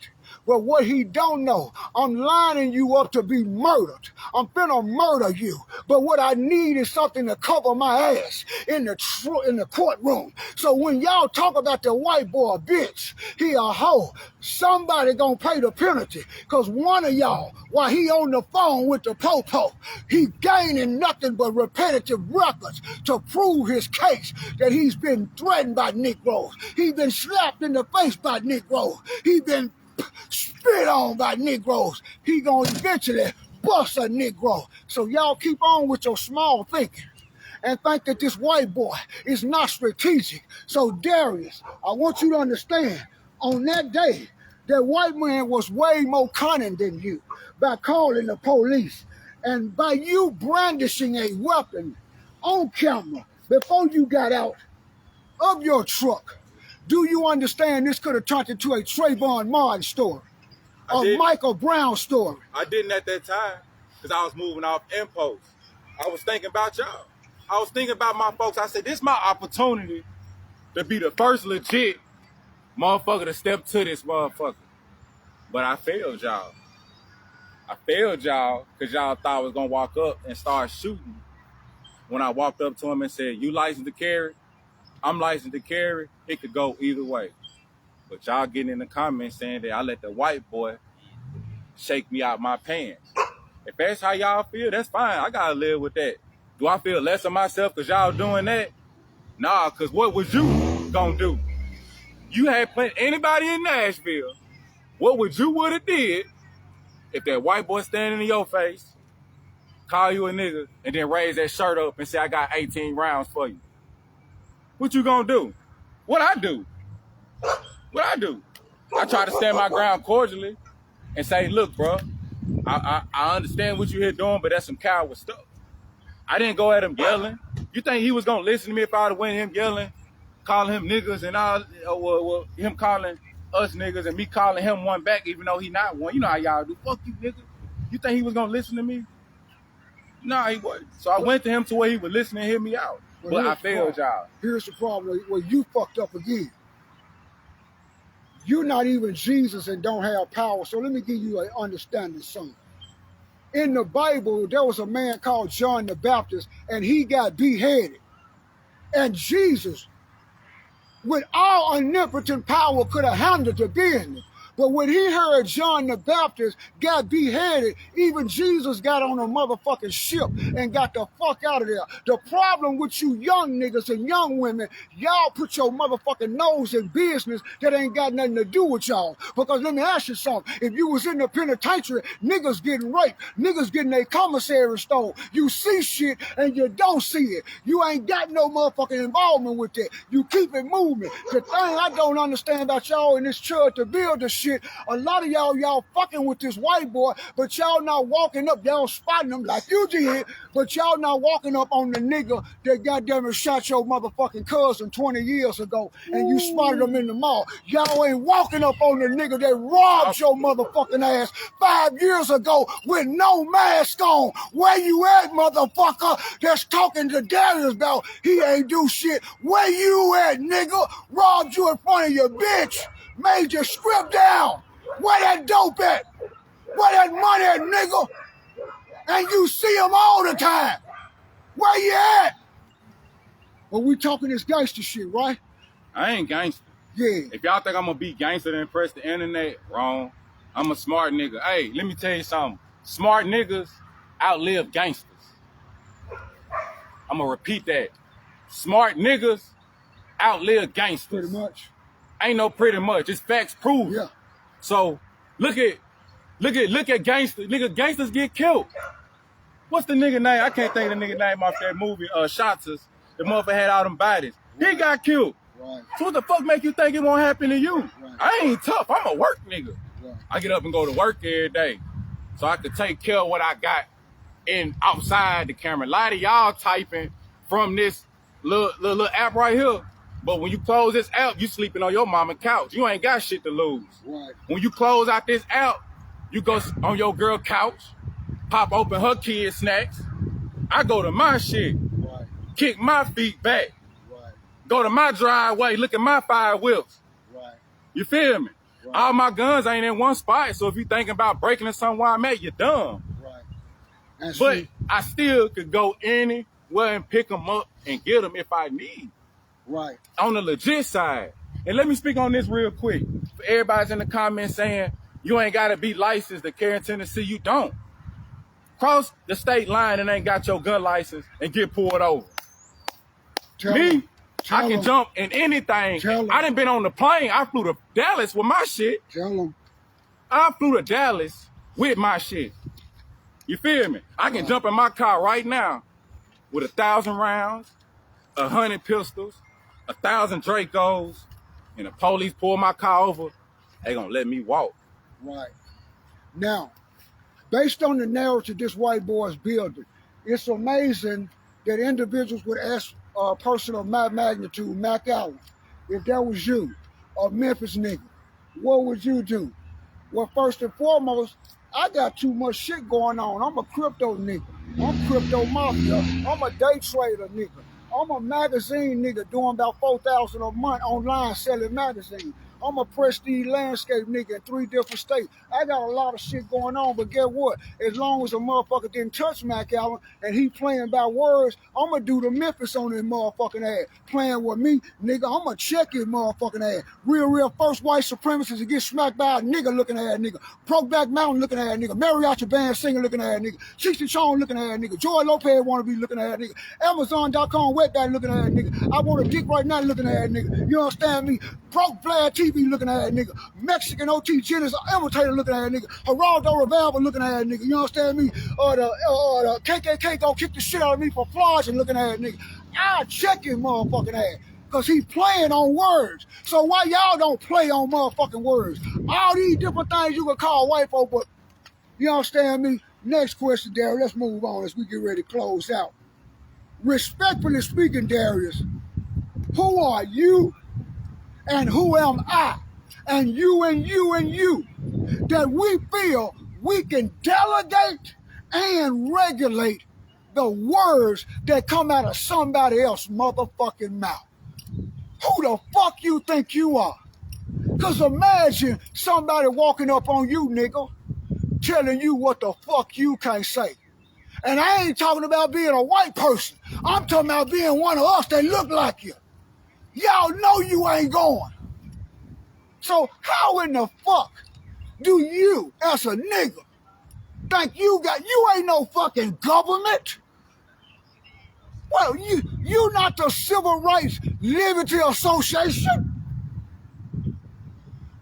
But what he don't know, I'm lining you up to be murdered. I'm finna murder you. But what I need is something to cover my ass in the courtroom. So when y'all talk about the white boy bitch, he a hoe, somebody gonna pay the penalty. Cause one of y'all, while he on the phone with the po-po, he gaining nothing but repetitive records to prove his case that he's been threatened by Negroes. He been slapped in the face by Negroes. He been spit on by Negroes. He gonna eventually bust a Negro. So y'all keep on with your small thinking and think that this white boy is not strategic. So Darius, I want you to understand, on that day, that white man was way more cunning than you by calling the police and by you brandishing a weapon on camera before you got out of your truck. Do you understand this could have turned into a Trayvon Martin story? A Michael Brown story? I didn't at that time because I was moving off impulse. I was thinking about y'all. I was thinking about my folks. I said, this is my opportunity to be the first legit motherfucker to step to this motherfucker. But I failed y'all. I failed y'all because y'all thought I was going to walk up and start shooting. When I walked up to him and said, you licensed to carry? I'm licensed to carry. It could go either way. But y'all getting in the comments saying that I let the white boy shake me out my pants. If that's how y'all feel, that's fine. I gotta live with that. Do I feel less of myself because y'all doing that? Nah, because what was you gonna do? You had anybody in Nashville, what would you would have did if that white boy standing in your face, call you a nigga, and then raise that shirt up and say, I got 18 rounds for you? What you gonna do? What I do? What I do? I try to stand my ground cordially and say, look, bro, I understand what you here doing, but that's some coward stuff. I didn't go at him yelling. You think he was gonna listen to me if I would have went him yelling, calling him niggas and all, well, him calling us niggas and me calling him one back, even though he not one. You know how y'all do. Fuck you, nigga. You think he was gonna listen to me? No, he wasn't. So I went to him to where he would listen and hear me out. But I failed y'all. Here's the problem where you fucked up again. You're not even Jesus and don't have power. So let me give you an understanding, son. In the Bible, there was a man called John the Baptist, and he got beheaded. And Jesus, with all omnipotent power, could have handled the business. But when he heard John the Baptist got beheaded, even Jesus got on a motherfucking ship and got the fuck out of there. The problem with you young niggas and young women, y'all put your motherfucking nose in business that ain't got nothing to do with y'all. Because let me ask you something. If you was in the penitentiary, niggas getting raped, niggas getting their commissary stole. You see shit and you don't see it. You ain't got no motherfucking involvement with that. You keep it moving. The thing I don't understand about y'all in this church to build this shit, a lot of y'all fucking with this white boy, but y'all not walking up, y'all spotting him like you did, but y'all not walking up on the nigga that goddamn it shot your motherfucking cousin 20 years ago, and you spotted him in the mall. Y'all ain't walking up on the nigga that robbed your motherfucking ass 5 years ago with no mask on. Where you at, motherfucker, that's talking to Darius about he ain't do shit? Where you at, nigga? Robbed you in front of your bitch. Made your script down. Where that dope at? Where that money at, nigga? And you see him all the time. Where you at? Well, we talking this gangster shit, right? I ain't gangster. Yeah. If y'all think I'm gonna be gangster to impress the internet, wrong. I'm a smart nigga. Hey, let me tell you something. Smart niggas outlive gangsters. I'm gonna repeat that. Smart niggas outlive gangsters. Pretty much. Ain't no pretty much. It's facts proven. Yeah. So look at gangsters. Nigga, gangsters get killed. What's the nigga name? I can't think of the nigga name off that movie, Shots. The motherfucker had all them bodies. He got killed. Right. So what the fuck make you think it won't happen to you? Right. I ain't tough. I'm a work nigga. Right. I get up and go to work every day. So I can take care of what I got in outside the camera. A lot of y'all typing from this little app right here. But when you close this app, you sleeping on your mama couch. You ain't got shit to lose. Right. When you close out this app, you go on your girl couch, pop open her kid snacks. I go to my shit, Right. kick my feet back, Right. go to my driveway, look at my 5 whips. Right. You feel me? Right. All my guns ain't in one spot, so if you thinking about breaking in somewhere I'm at, you're dumb. Right. And But see, I still could go anywhere and pick them up and get them if I need. right. On the legit side. And let me speak on this real quick. For everybody's in the comments saying, you ain't got to be licensed to carry in Tennessee. You don't. Cross the state line and ain't got your gun license and get pulled over. Tell Me, them. I can jump in anything. I done been on the plane. I flew to Dallas with my shit. Tell them. I flew to Dallas with my shit. You feel me? I can jump in my car right now with 1,000 rounds, 100 pistols, 1,000 Dracos, and the police pull my car over, they gonna let me walk. Right. Now, based on the narrative this white boy is building, it's amazing that individuals would ask a person of my magnitude, Mac Allen, if that was you, a Memphis nigga, what would you do? Well, first and foremost, I got too much shit going on. I'm a crypto nigga. I'm crypto mafia. I'm a day trader nigga. I'm a magazine nigga doing about $4,000 a month online selling magazines. I'm a prestige landscape nigga in 3 different states. I got a lot of shit going on, but guess what? As long as a motherfucker didn't touch Mac Allen and he playing by words, I'm gonna do the Memphis on his motherfucking ass. Playing with me, nigga, I'm gonna check his motherfucking ass. Real first white supremacist to get smacked by a nigga looking at nigga. Brokeback Mountain looking at nigga. Mariachi Band singer looking at nigga. Cheech Chong looking at nigga. Joy Lopez wanna be looking at nigga. Amazon.com website looking at nigga. I want a dick right now looking at nigga. You understand me? Broke Vlad TV looking at nigga. Mexican OT Jennings imitator looking at nigga. Geraldo Revolver looking at nigga. You understand me? Or the KKK gonna kick the shit out of me for flogging looking at nigga. I'll check his motherfucking ass. Cause he's playing on words. So why y'all don't play on motherfucking words? All these different things you can call white folk, but you understand me? Next question, Darius. Let's move on as we get ready to close out. Respectfully speaking, Darius, Who are you and who am I? And you and you and you, that we feel we can delegate and regulate the words that come out of somebody else's motherfucking mouth. Who the fuck you think you are? Because imagine somebody walking up on you, nigga, telling you what the fuck you can't say. And I ain't talking about being a white person. I'm talking about being one of us that look like you. Y'all know you ain't going. So how in the fuck do you, as a nigga, think you ain't no fucking government? Well, you not the Civil Rights Liberty Association?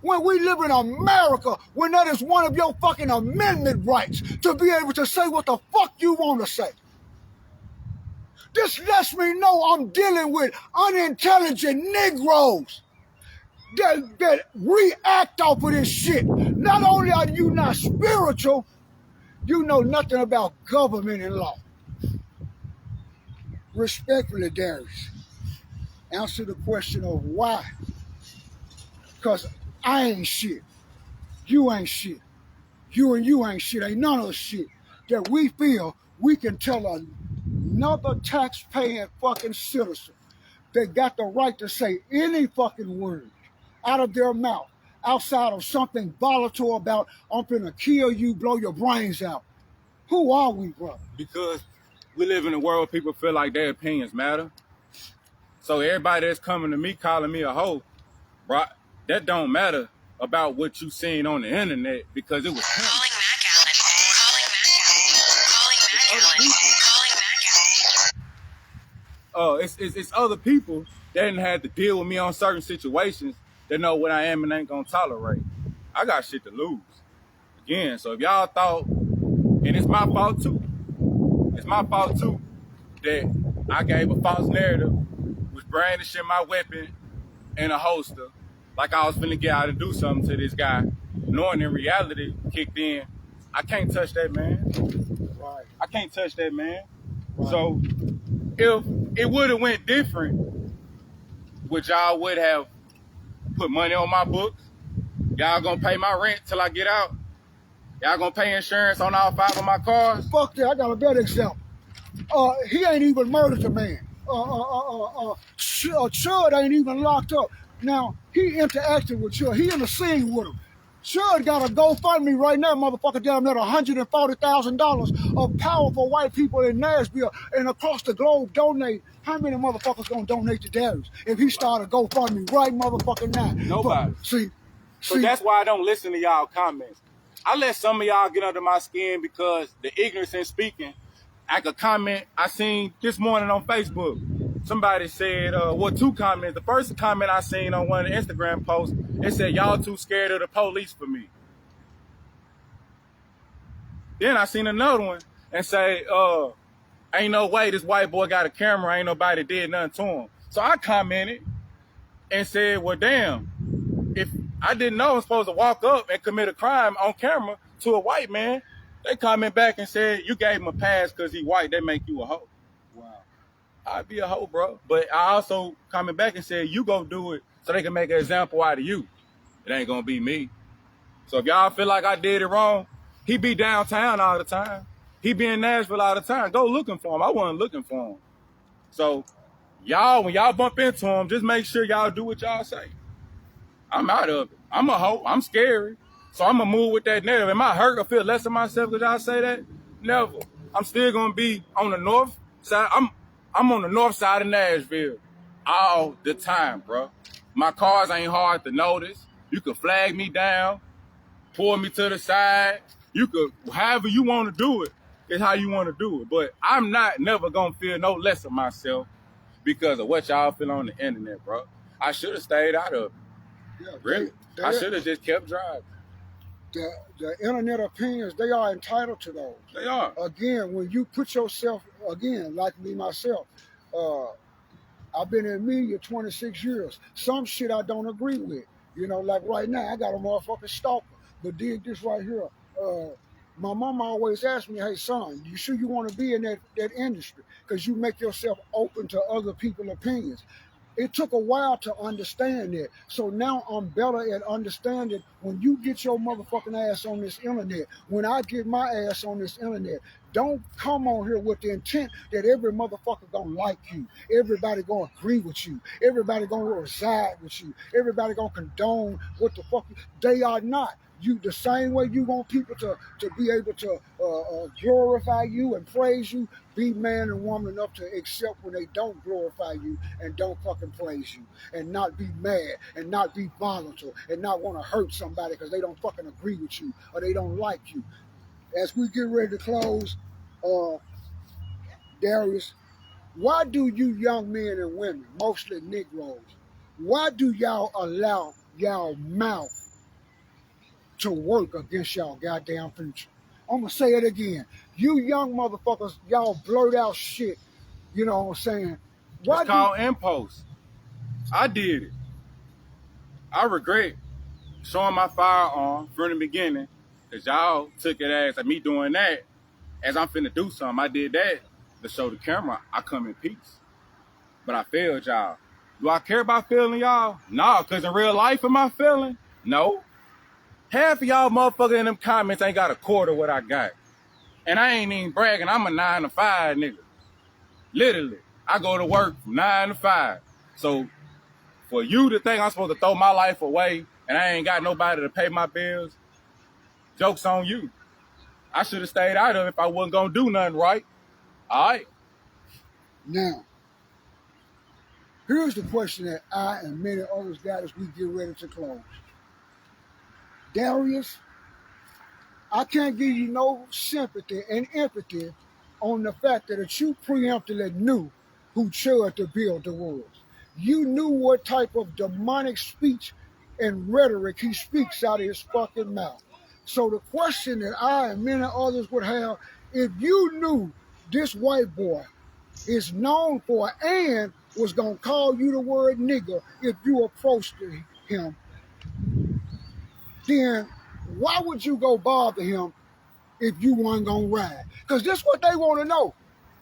When we live in America, when that is one of your fucking amendment rights to be able to say what the fuck you want to say. This lets me know I'm dealing with unintelligent Negroes that react off of this shit. Not only are you not spiritual, you know nothing about government and law. Respectfully, Darius, answer the question of why. Because I ain't shit. You ain't shit. You and you ain't shit. Ain't none of us shit. That we feel we can tell another tax-paying fucking citizen that got the right to say any fucking word out of their mouth outside of something volatile about I'm finna kill you, blow your brains out. Who are we, brother? Because we live in a world where people feel like their opinions matter. So everybody that's coming to me calling me a hoe, bro, that don't matter about what you seen on the internet because it was him. Calling Mac Allen. Calling Mac Allen. Calling Mac Allen. It's other people that didn't have to deal with me on certain situations that know what I am and ain't gonna tolerate. I got shit to lose. Again, so if y'all thought, and it's my fault too, that I gave a false narrative, was brandishing my weapon in a holster, like I was finna get out and do something to this guy, knowing in reality kicked in, I can't touch that man. Right. I can't touch that man. Right. So if it would have went different, which y'all would have put money on my books, y'all gonna pay my rent till I get out, y'all gonna pay insurance on all 5 of my cars. Fuck that, I got a better example. He ain't even murdered the man. Chud ain't even locked up. Now, he interacted with Chud. He in the scene with him. Chud got a GoFundMe right now, motherfucker, down there, $140,000 of powerful white people in Nashville and across the globe donate. How many motherfuckers gonna donate to Darius if he start a GoFundMe right motherfucking now? Nobody. But, see, that's why I don't listen to y'all comments. I let some of y'all get under my skin because the ignorance in speaking. I could comment I seen this morning on Facebook. Somebody said, 2 comments. The first comment I seen on one of the Instagram posts, it said, y'all too scared of the police for me. Then I seen another one and say, ain't no way this white boy got a camera, ain't nobody did nothing to him. So I commented and said, well, damn, if I didn't know I'm supposed to walk up and commit a crime on camera to a white man, they comment back and said, you gave him a pass because he white, they make you a hoe. wow. I'd be a hoe, bro. But I also comment back and said, you go do it so they can make an example out of you. It ain't gonna be me. So if y'all feel like I did it wrong, he be downtown all the time. He be in Nashville all the time. Go looking for him. I wasn't looking for him. So y'all, when y'all bump into him, just make sure y'all do what y'all say. I'm out of it. I'm a hoe. I'm scary. So I'm going to move with that narrative. Am I hurt or feel less of myself because y'all say that? Never. I'm still going to be on the north side. I'm on the north side of Nashville all the time, bro. My cars ain't hard to notice. You can flag me down, pull me to the side. You could, however you want to do it, is how you want to do it. But I'm not never going to feel no less of myself because of what y'all feel on the internet, bro. I should have stayed out of it. Yeah, Really? I should have just kept driving. The internet opinions, they are entitled to those. They are. Again, when you put yourself, again, like me, myself, I've been in media 26 years. Some shit I don't agree with. You know, like right now, I got a motherfucking stalker. But dig this right here. My mama always asked me, hey, son, you sure you want to be in that industry? Because you make yourself open to other people's opinions. It took a while to understand that. So now I'm better at understanding when you get your motherfucking ass on this internet, when I get my ass on this internet, don't come on here with the intent that every motherfucker gonna like you. Everybody gonna agree with you. Everybody gonna reside with you. Everybody gonna condone what the fuck they are not. You the same way you want people to be able to glorify you and praise you. Be man and woman enough to accept when they don't glorify you and don't fucking praise you, and not be mad and not be volatile and not want to hurt somebody because they don't fucking agree with you or they don't like you. As we get ready to close, Darius, why do you young men and women, mostly Negroes, why do y'all allow y'all mouth to work against y'all goddamn future? I'm gonna say it again. You young motherfuckers, y'all blurt out shit. You know what I'm saying? It's called impulse. I did it. I regret showing my firearm from the beginning, because y'all took it as me doing that as I'm finna do something. I did that to show the camera I come in peace. But I failed y'all. Do I care about failing y'all? No, because in real life am I failing? No. Half of y'all motherfuckers in them comments ain't got a quarter what I got. And I ain't even bragging. I'm a 9 to 5 nigga. Literally. I go to work from 9 to 5. So for you to think I'm supposed to throw my life away and I ain't got nobody to pay my bills, joke's on you. I should have stayed out of it if I wasn't gonna do nothing right. All right. Now, here's the question that I and many others got as we get ready to close. Darius, I can't give you no sympathy and empathy on the fact that you preemptively knew who Chud the Builder was. You knew what type of demonic speech and rhetoric he speaks out of his fucking mouth. So the question that I and many others would have, if you knew this white boy is known for and was gonna call you the word nigger if you approached him, then why would you go bother him if you weren't gonna ride? Because this is what they want to know.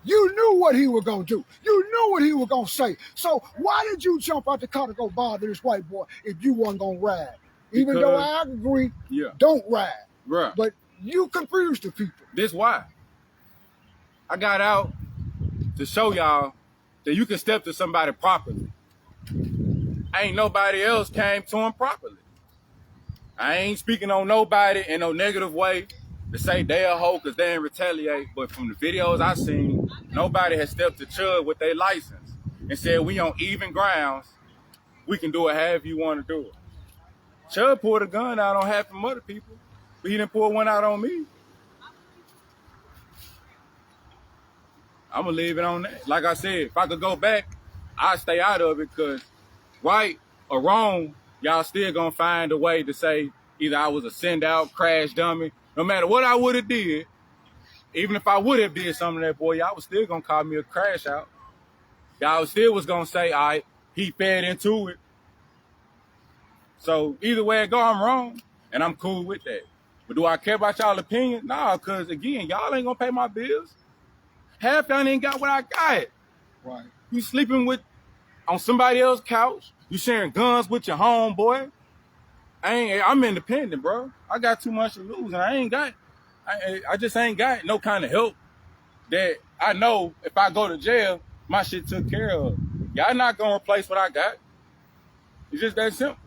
You knew what he was gonna do. You knew what he was gonna say. So why did you jump out the car to go bother this white boy if you weren't gonna ride? Even though I agree, don't ride. Bruh. But you confused the people. This why. I got out to show y'all that you can step to somebody properly. Ain't nobody else came to him properly. I ain't speaking on nobody in no negative way to say they a hoe because they ain't retaliate. But from the videos I seen, nobody has stepped to Chud with their license and said we on even grounds. We can do it however you want to do it. Chud pulled a gun out on half of other people, but he didn't pull one out on me. I'm going to leave it on that. Like I said, if I could go back, I'd stay out of it because right or wrong, y'all still going to find a way to say either I was a send-out, crash dummy. No matter what I would have did, even if I would have did something to that boy, y'all was still going to call me a crash out. Y'all still was going to say, all right, he fed into it. So either way it go, I'm wrong, and I'm cool with that. But do I care about y'all opinion? Nah, because, again, y'all ain't going to pay my bills. Half y'all ain't got what I got. Right. You sleeping on somebody else's couch. You sharing guns with your homeboy. I'm independent, bro. I got too much to lose, and I just ain't got no kind of help that I know if I go to jail, my shit took care of. Y'all not gonna replace what I got. It's just that simple.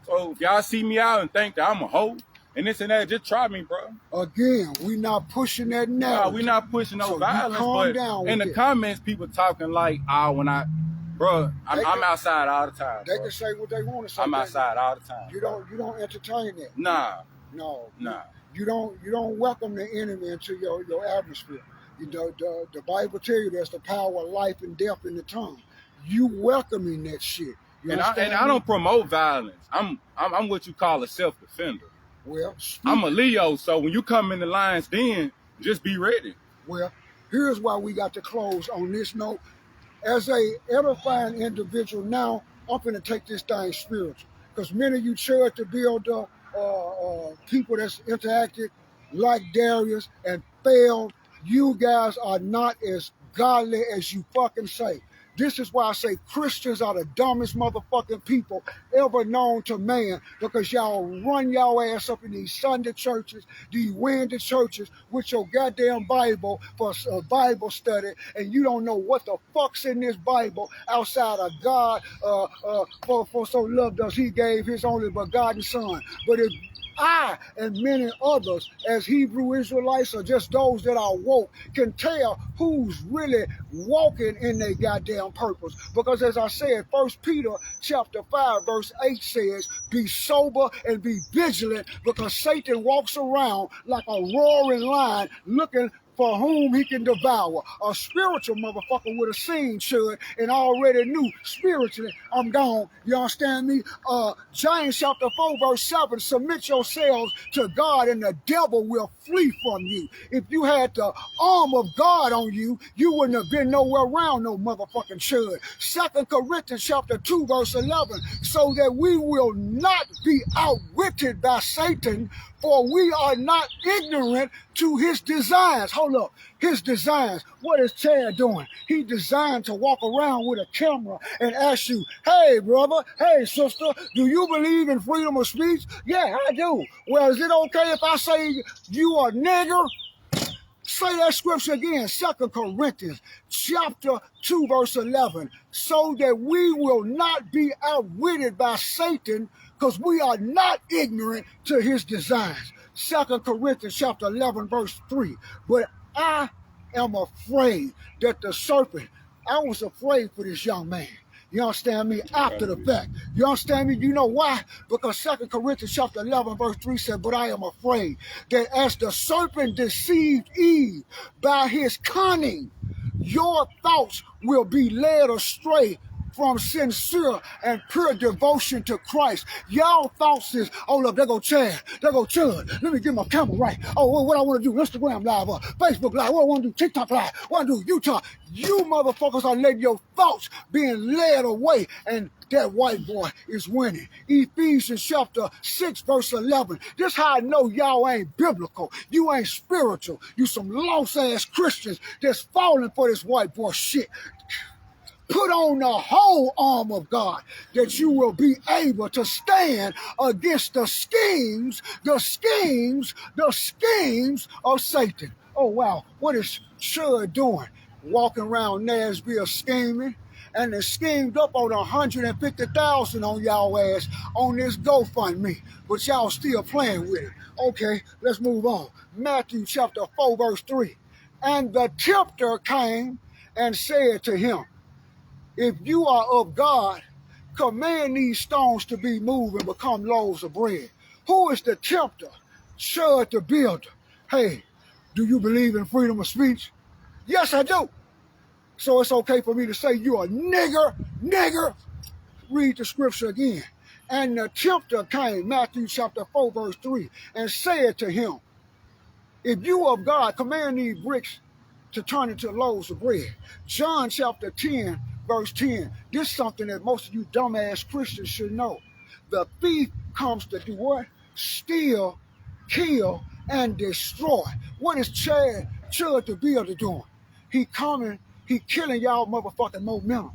So if y'all see me out and think that I'm a hoe and this and that, just try me, bro. Again, we not pushing that narrative. No, we not pushing no violence, calm but down in the comments, people talking like, I'm outside all the time. They can say what they want to say. I'm outside all the time. You don't entertain that. Nah. No. Nah. You don't welcome the enemy into your atmosphere. The Bible tell you there's the power of life and death in the tongue. You welcoming that shit. And I don't promote violence. I'm what you call a self-defender. Well, I'm a Leo, so when you come in the lion's den, just be ready. Well, here's why we got to close on this note. As a edifying individual now, I'm going to take this thing spiritual. Because many of you Chud the Builder, people that's interacted like Darius and failed, you guys are not as godly as you fucking say. This is why I say Christians are the dumbest motherfucking people ever known to man, because y'all run y'all ass up in these Sunday churches, these Wednesday churches with your goddamn Bible for a Bible study, and you don't know what the fuck's in this Bible outside of God. For so loved us, he gave his only begotten son. But if I and many others, as Hebrew Israelites or just those that are woke, can tell who's really walking in their goddamn purpose. Because as I said, 1 Peter chapter 5 verse 8 says, be sober and be vigilant, because Satan walks around like a roaring lion looking for whom he can devour. A spiritual motherfucker would have seen Chud and already knew spiritually I'm gone. You understand me? James chapter 4 verse 7, submit yourselves to God and the devil will flee from you. If you had the arm of God on you, you wouldn't have been nowhere around no motherfucking Chud. 2 Corinthians chapter 2 verse 11, so that we will not be outwitted by Satan, for we are not ignorant to his designs. Hold up. His designs. What is Chad doing? He designed to walk around with a camera and ask you, hey, brother, hey, sister, do you believe in freedom of speech? Yeah, I do. Well, is it okay if I say you are nigger? Say that scripture again, 2 Corinthians chapter 2, verse 11, so that we will not be outwitted by Satan, because we are not ignorant to his designs. 2 Corinthians chapter 11, verse 3, but I am afraid that the serpent, I was afraid for this young man. You understand me? After the fact. You understand me? You know why? Because 2 Corinthians chapter 11 verse 3 said, but I am afraid that as the serpent deceived Eve by his cunning, your thoughts will be led astray from sincere and pure devotion to Christ. Y'all thoughts is, oh look, there go Chad, there go Chud. Let me get my camera right. Oh, what I want to do, Instagram live, Facebook live, what I want to do, TikTok live, what I want to do, Utah. You motherfuckers are letting your thoughts being led away, and that white boy is winning. Ephesians chapter 6 verse 11. This how I know y'all ain't biblical. You ain't spiritual. You some lost ass Christians that's falling for this white boy shit. Put on the whole arm of God, that you will be able to stand against the schemes of Satan. Oh, wow. What is Chud doing? Walking around Nashville scheming, and they schemed up on 150,000 on y'all ass on this GoFundMe, but y'all still playing with it. Okay, let's move on. Matthew chapter 4, verse 3. And the tempter came and said to him, if you are of God, command these stones to be moved and become loaves of bread. Who is the tempter? Chud the builder. Hey, do you believe in freedom of speech? Yes, I do. So it's okay for me to say you're a nigger. Read the scripture again. And the tempter came, Matthew chapter 4, verse 3, and said to him, if you of God, command these bricks to turn into loaves of bread. John chapter 10, verse 10. This is something that most of you dumbass Christians should know. The thief comes to do what? Steal, kill, and destroy. What is Chud the builder doing? He killing y'all motherfucking momentum.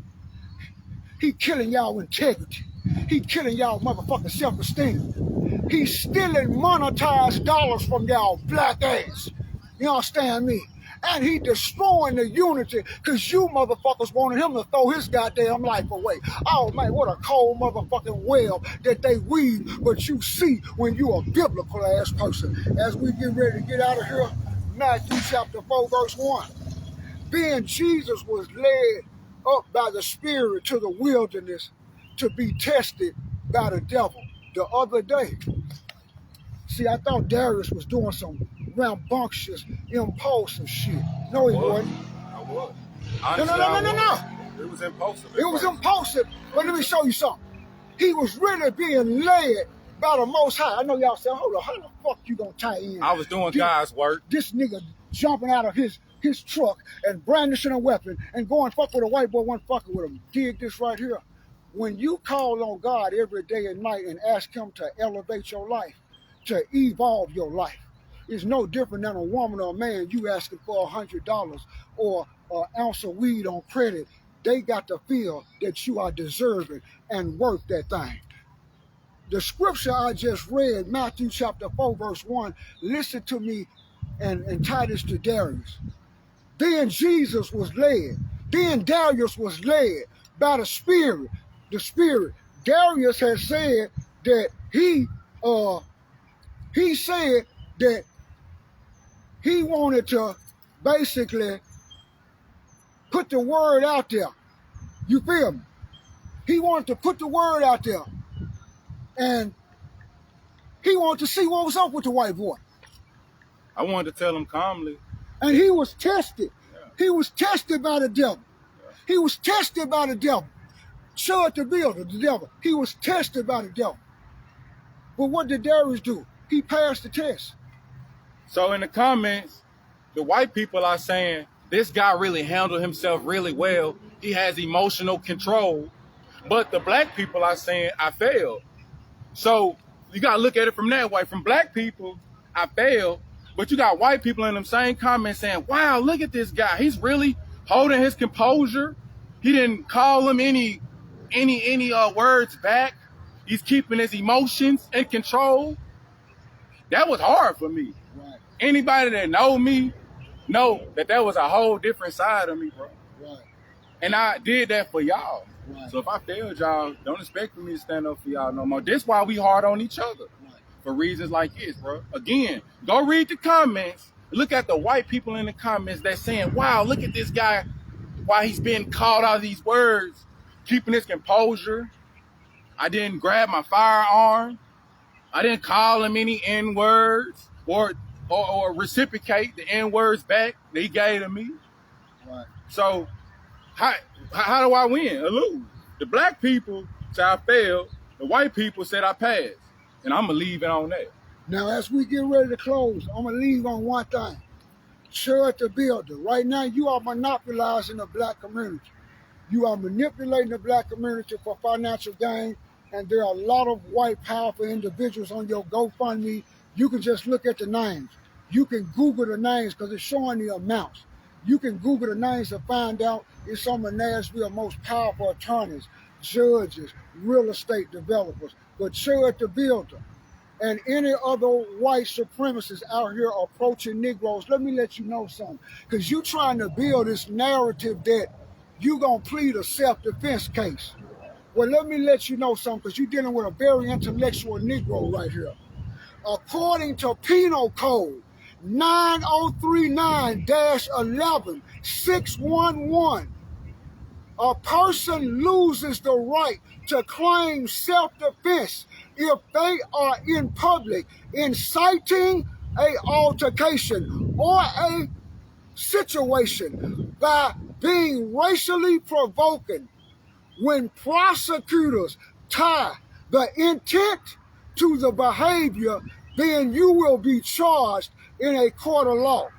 He killing y'all integrity. He killing y'all motherfucking self-esteem. He's stealing monetized dollars from y'all black ass. You understand me? And he destroying the unity because you motherfuckers wanted him to throw his goddamn life away. Oh man, what a cold motherfucking web that they weave, but you see when you a biblical ass person. As we get ready to get out of here, Matthew chapter 4, verse 1. Being Jesus was led up by the Spirit to the wilderness to be tested by the devil the other day. See, I thought Darius was doing some rambunctious, impulsive shit. No, he wasn't. I was. No. It was impulsive. It was impulsive. But let me show you something. He was really being led by the Most High. I know y'all saying, hold on, how the fuck you gonna tie in? I was doing God's work. This nigga jumping out of his truck and brandishing a weapon and going fuck with a white boy, one fucking with him. Dig this right here. When you call on God every day and night and ask him to elevate your life, to evolve your life, it's no different than a woman or a man you asking for $100 or an ounce of weed on credit they got to feel that you are deserving and worth that thing. The scripture I just read, Matthew chapter 4, verse 1, listen to me and tie this to Darius. Then Jesus was led. Then Darius was led by the Spirit. The Spirit. Darius had said that he said that he wanted to basically put the word out there. You feel me? He wanted to put the word out there. And he wanted to see what was up with the white boy. I wanted to tell him calmly. And he was tested. Yeah. He was tested by the devil. Yeah. He was tested by the devil. Chud the builder, the devil. He was tested by the devil. But what did Darius do? He passed the test. So in the comments, the white people are saying, this guy really handled himself really well. He has emotional control. But the black people are saying, I failed. So you got to look at it from that way. From black people, I failed. But you got white people in them same comments saying, wow, look at this guy. He's really holding his composure. He didn't call him any words back. He's keeping his emotions in control. That was hard for me. Right. Anybody that know me know that was a whole different side of me, bro. Right. And I did that for y'all. Right. So if I failed y'all, don't expect for me to stand up for y'all no more. This why we hard on each other. Right. For reasons like this, bro. Again, go read the comments. Look at the white people in the comments that's saying, wow, look at this guy, why he's being called out of these words, keeping his composure. I didn't grab my firearm. I didn't call him any N-words or reciprocate the N-words back that he gave to me. Right. So how do I win or lose? The black people said I failed. The white people said I passed. And I'm going to leave it on that. Now, as we get ready to close, I'm going to leave on one thing. Chud the builder. Right now, you are monopolizing the black community. You are manipulating the black community for financial gain. And there are a lot of white, powerful individuals on your GoFundMe. You can just look at the names. You can Google the names because it's showing the amounts. You can Google the names to find out it's some of Nashville's most powerful attorneys, judges, real estate developers. But Chud the builder and any other white supremacists out here approaching Negroes, let me let you know something. Because you're trying to build this narrative that you're going to plead a self-defense case. Well, let me let you know something, because you're dealing with a very intellectual Negro right here. According to Penal Code 9039-11-611, a person loses the right to claim self-defense if they are in public inciting an altercation or a situation by being racially provoking. When prosecutors tie the intent to the behavior, then you will be charged in a court of law,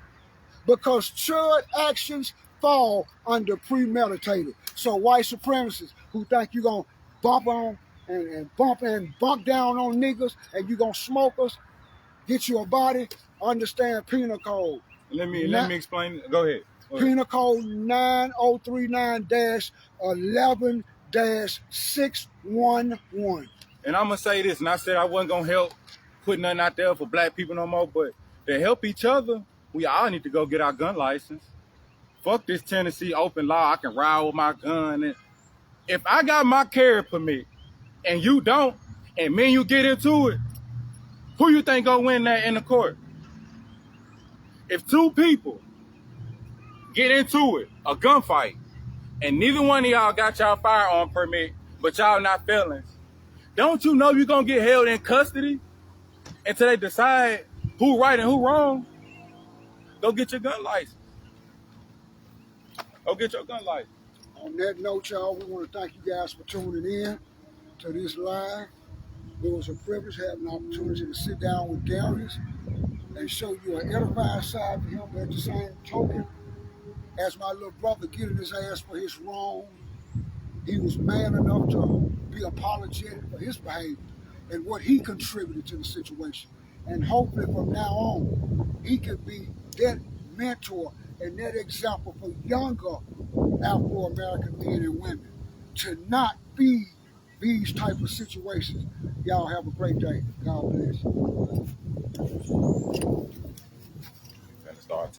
because Chud actions fall under premeditated. So white supremacists who think you're going to bump on and bump down on niggas and you're going to smoke us, get you a body, understand penal code. Let me explain. Go ahead. Penal code 9039-11-611. And I'm going to say this, and I said I wasn't going to help put nothing out there for black people no more, but to help each other, we all need to go get our gun license. Fuck this Tennessee open law. I can ride with my gun. And if I got my carry permit and you don't, and me and you get into it, who you think gonna win that in the court? If two people get into it, a gunfight, and neither one of y'all got y'all firearm permit, but y'all not felons, don't you know you're gonna get held in custody until they decide who right and who wrong? Go get your gun license. Go get your gun license. On that note, y'all, we want to thank you guys for tuning in to this live. It was a privilege having an opportunity to sit down with Darius and show you an edifying side for him, but at the same token, as my little brother getting his ass for his wrong, he was man enough to be apologetic for his behavior and what he contributed to the situation. And hopefully from now on, he can be that mentor and that example for younger Afro-American men and women to not be these type of situations. Y'all have a great day. God bless. Gonna start